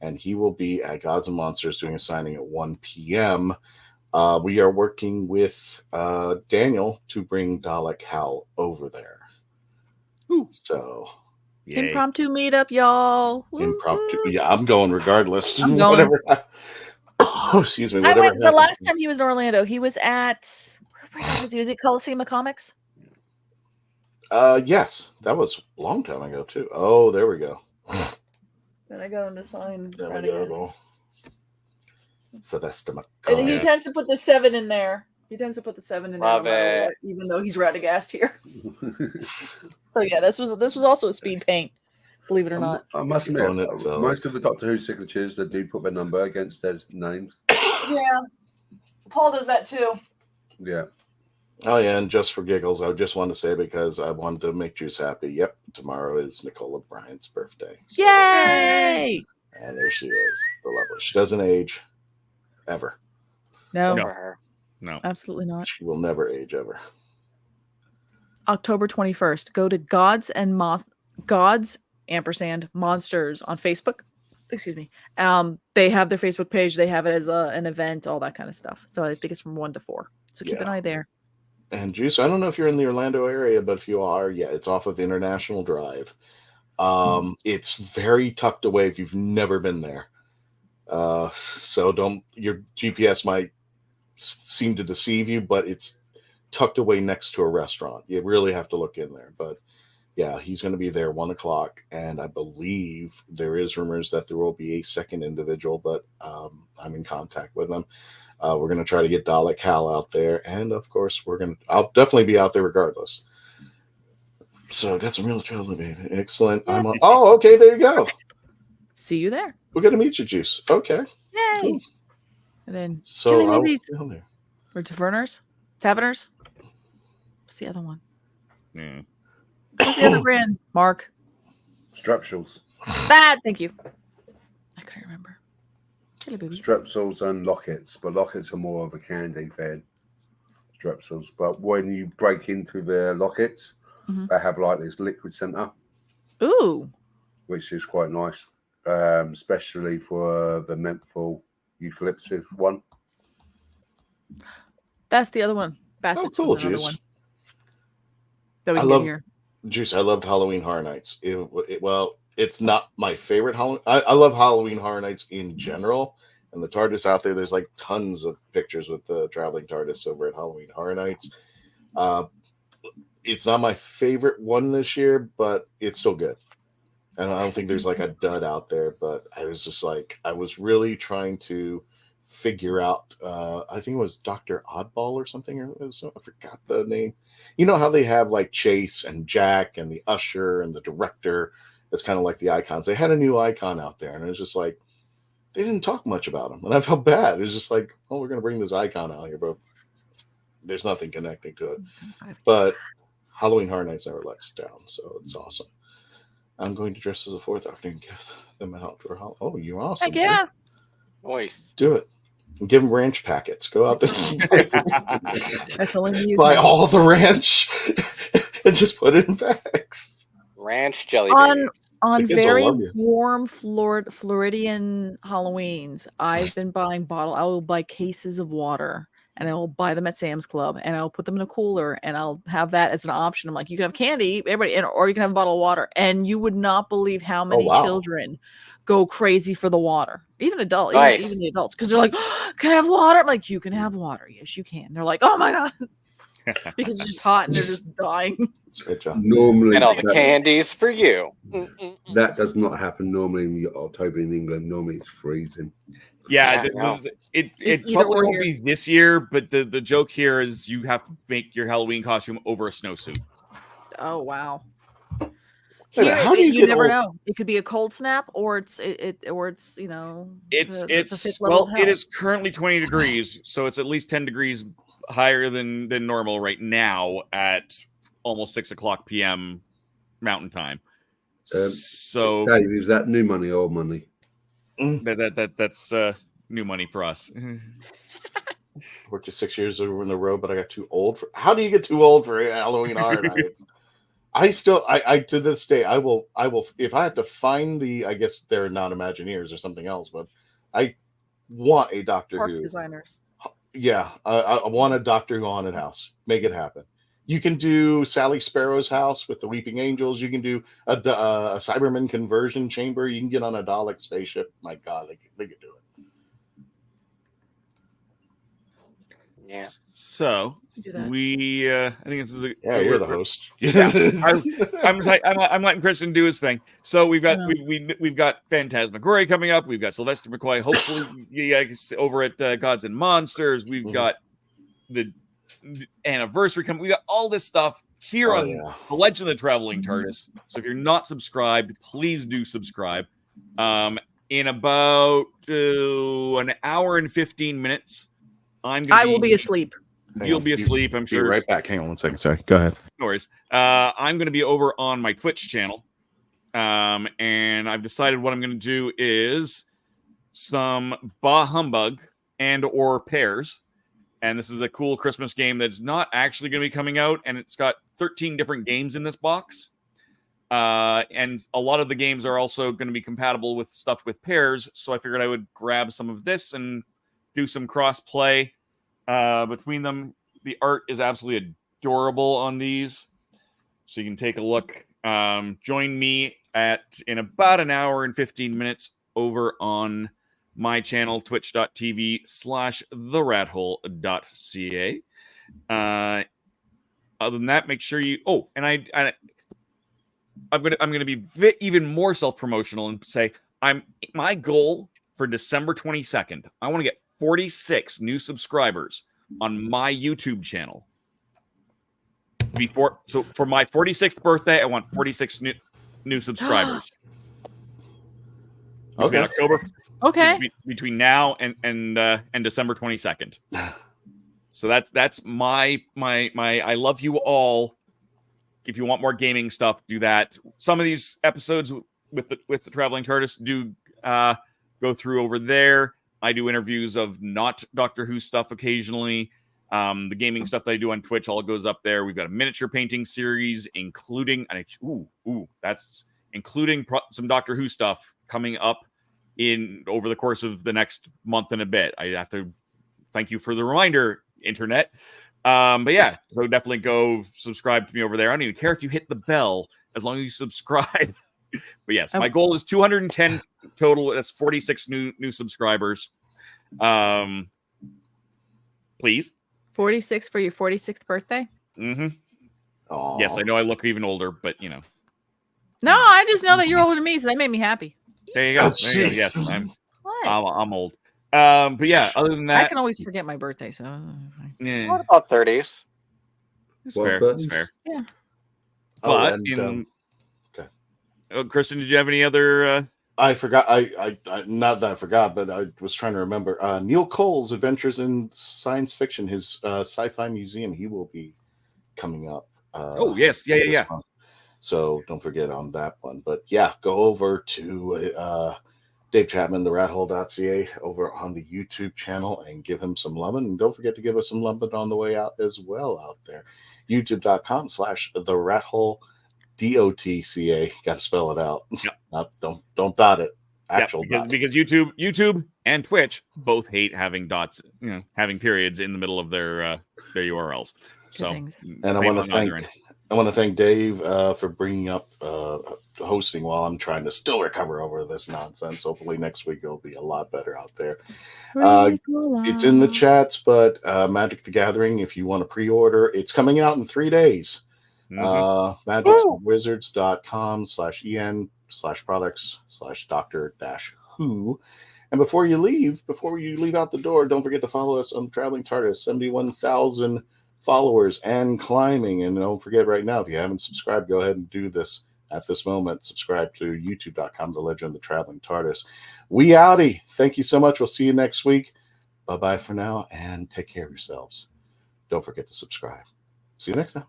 And he will be at Gods and Monsters doing a signing at 1 p.m. We are working with Daniel to bring Dalek Hal over there. Ooh. So, yay. Impromptu meetup, y'all. Impromptu. Yeah, I'm going regardless. I'm going. Whatever. Excuse me. Whatever. The last time he was in Orlando, he was at. Where was he? Was it Coliseum of Comics? Yes, that was a long time ago too. Oh, there we go. Then I got him to sign. There we go. So that's the. And he tends to put the 7 in there. He tends to put the 7 in Love there, no what, even though he's radagast here. So yeah, this was also a speed paint, believe it or not. I must admit, most of the Doctor Who signatures, they do put their number against their names. Yeah, Paul does that too. Yeah. Oh yeah, and just for giggles, I just wanted to say, because I wanted to make Juice happy. Yep, tomorrow is Nicola Bryant's birthday. So, yay! And there she is, the lovely. She doesn't age, ever. No, no, absolutely not. She will never age ever. October 21st. Go to Gods ampersand Monsters on Facebook. Excuse me. They have their Facebook page. They have it as an event, all that kind of stuff. So I think it's from 1 to 4. So keep an eye there. And Juice, I don't know if you're in the Orlando area, but if you are, yeah, it's off of International Drive. It's very tucked away if you've never been there. So your GPS might seem to deceive you, but it's tucked away next to a restaurant. You really have to look in there. But yeah, he's going to be there 1 o'clock, and I believe there is rumors that there will be a second individual, but I'm in contact with them. We're going to try to get Dalek Hal out there, and of course I'll definitely be out there regardless. So I got some real trouble, baby. Excellent. I'm on. Oh, okay, there you go. See you there. We're going to meet you, Juice. Okay. Yay. Cool. And then So or Taverners? What's the other one? Yeah. What's the other brand? Mark. Strepsils. Thank you. I couldn't remember. Strepsils and lockets, but lockets are more of a candy fan. Strepsils, but when you break into the lockets, they have like this liquid center. Ooh. Which is quite nice, especially for the menthol eucalyptus one. That's the other one. Bassett's cool, was another Juice. one that we I can love get here. Juice. I loved Halloween Horror Nights. Well, it's not my favorite Halloween. I love Halloween Horror Nights in general. And the TARDIS out there's like tons of pictures with the Traveling TARDIS over at Halloween Horror Nights. It's not my favorite one this year, but it's still good. And I don't think there's like a dud out there, but I was just like, I was really trying to figure out, I think it was Dr. Oddball or something, I forgot the name. You know how they have like Chase and Jack and the usher and the director. It's kind of like the icons. They had a new icon out there, and it was just like, they didn't talk much about him. And I felt bad. It was just like, oh, we're going to bring this icon out here, but there's nothing connecting to it. But Halloween Horror Nights never lets it down, so it's awesome. I'm going to dress as a fourth Doctor and give them out for Halloween. Oh, you're awesome. Heck yeah. Voice. Do it. And give them ranch packets. Go out there. That's only you. Buy all the ranch and just put it in bags. Ranch jelly on The kids will very love you. warm Floridian Halloweens, I've been buying I will buy cases of water, and I will buy them at Sam's Club, and I'll put them in a cooler, and I'll have that as an option. I'm like, you can have candy, everybody, or you can have a bottle of water, and you would not believe how many children go crazy for the water, even adults, even the adults, because they're like, oh, can I have water? I'm like, you can have water. Yes, you can. They're like, oh my God. Because it's just hot and they're just dying. Normally, and all the candies for you. That does not happen normally in October in England. Normally it's freezing. Yeah, it probably won't be this year, but the joke here is you have to make your Halloween costume over a snowsuit. Oh wow! Wait, how do you never know? It could be a cold snap, or it's you know. It is currently 20 degrees, so it's at least 10 degrees higher than normal right now at almost 6:00 p.m. Mountain Time. So, Dave, is that new money or old money? That's new money for us. Worked just 6 years in a row, but I got too old for. How do you get too old for Halloween Horror Nights? I to this day I will if I have to find I guess they're not Imagineers or something else, but I want a Doctor Who designers. Yeah, I want a Doctor Who haunted house. Make it happen. You can do Sally Sparrow's house with the Weeping Angels. You can do a Cyberman conversion chamber. You can get on a Dalek spaceship. My God, they could do it. Yeah. So we, I think this is you're the host. Yeah, I'm letting Christian do his thing. So we've got we've got Phantasmagoria coming up. We've got Sylvester McCoy. Hopefully, over at Gods and Monsters. We've got the anniversary coming. We got all this stuff here on the Legend of the Traveling TARDIS. So if you're not subscribed, please do subscribe. In about an hour and 15 minutes, I will be asleep. You'll be asleep, I'm sure. Be right back. Hang on 1 second. Sorry. Go ahead. No worries. I'm going to be over on my Twitch channel. And I've decided what I'm going to do is some Bah Humbug and or Pairs. And this is a cool Christmas game that's not actually going to be coming out. And it's got 13 different games in this box. And a lot of the games are also going to be compatible with stuff with Pairs. So I figured I would grab some of this and do some cross play between them. The art is absolutely adorable on these, so you can take a look. Join me in about an hour and 15 minutes over on my channel, twitch.tv/TheRatHole.ca. Other than that, make sure you I'm gonna be even more self-promotional and say my goal for December 22nd, I want to get 46 new subscribers on my YouTube channel. So for my 46th birthday, I want 46 new subscribers. Okay. October. Okay. Between now and December 22nd. So that's my I love you all. If you want more gaming stuff, do that. Some of these episodes with the Traveling TARDIS do go through over there. I do interviews of not Doctor Who stuff occasionally. The gaming stuff that I do on Twitch all goes up there. We've got a miniature painting series, including some Doctor Who stuff coming up over the course of the next month and a bit. I have to thank you for the reminder, Internet. But yeah, so definitely go subscribe to me over there. I don't even care if you hit the bell as long as you subscribe. But yes, my goal is 210 total. That's 46 new subscribers. Please. 46 for your 46th birthday? Mm-hmm. Yes, I know I look even older, but you know. No, I just know that you're older than me, so that made me happy. There you go. Oh, there you go. Yes, What? I'm old. But yeah, other than that, I can always forget my birthday, so yeah, What about 30s? it's fair. It's fair. yeah. But okay. Kristen, did you have any other? I forgot. I not that I forgot, but I was trying to remember. Neil Cole's Adventures in Science Fiction, his sci-fi museum. He will be coming up. Oh yes, yeah. Month. So don't forget on that one. But yeah, go over to Dave Chapman, TheRatHole.ca, over on the YouTube channel, and give him some love. And don't forget to give us some love on the way out as well out there. YouTube.com/TheRatHole. DOTCA. Got to spell it out. Yep. Don't dot it. Actual because YouTube and Twitch both hate having dots, having periods in the middle of their URLs. So, and I want to thank Dave for bringing up hosting while I'm trying to still recover over this nonsense. Hopefully next week it'll be a lot better out there. It's in the chats, but Magic the Gathering, if you want to pre-order, it's coming out in 3 days. magicswizards.com/en/products/Doctor-WHO. And before you leave out the door, don't forget to follow us on Traveling TARDIS, 71,000 followers and climbing. And don't forget right now, if you haven't subscribed, go ahead and do this at this moment. Subscribe to youtube.com, The Legend of the Traveling TARDIS. We outie. Thank you so much. We'll see you next week. Bye-bye for now, and take care of yourselves. Don't forget to subscribe. See you next time.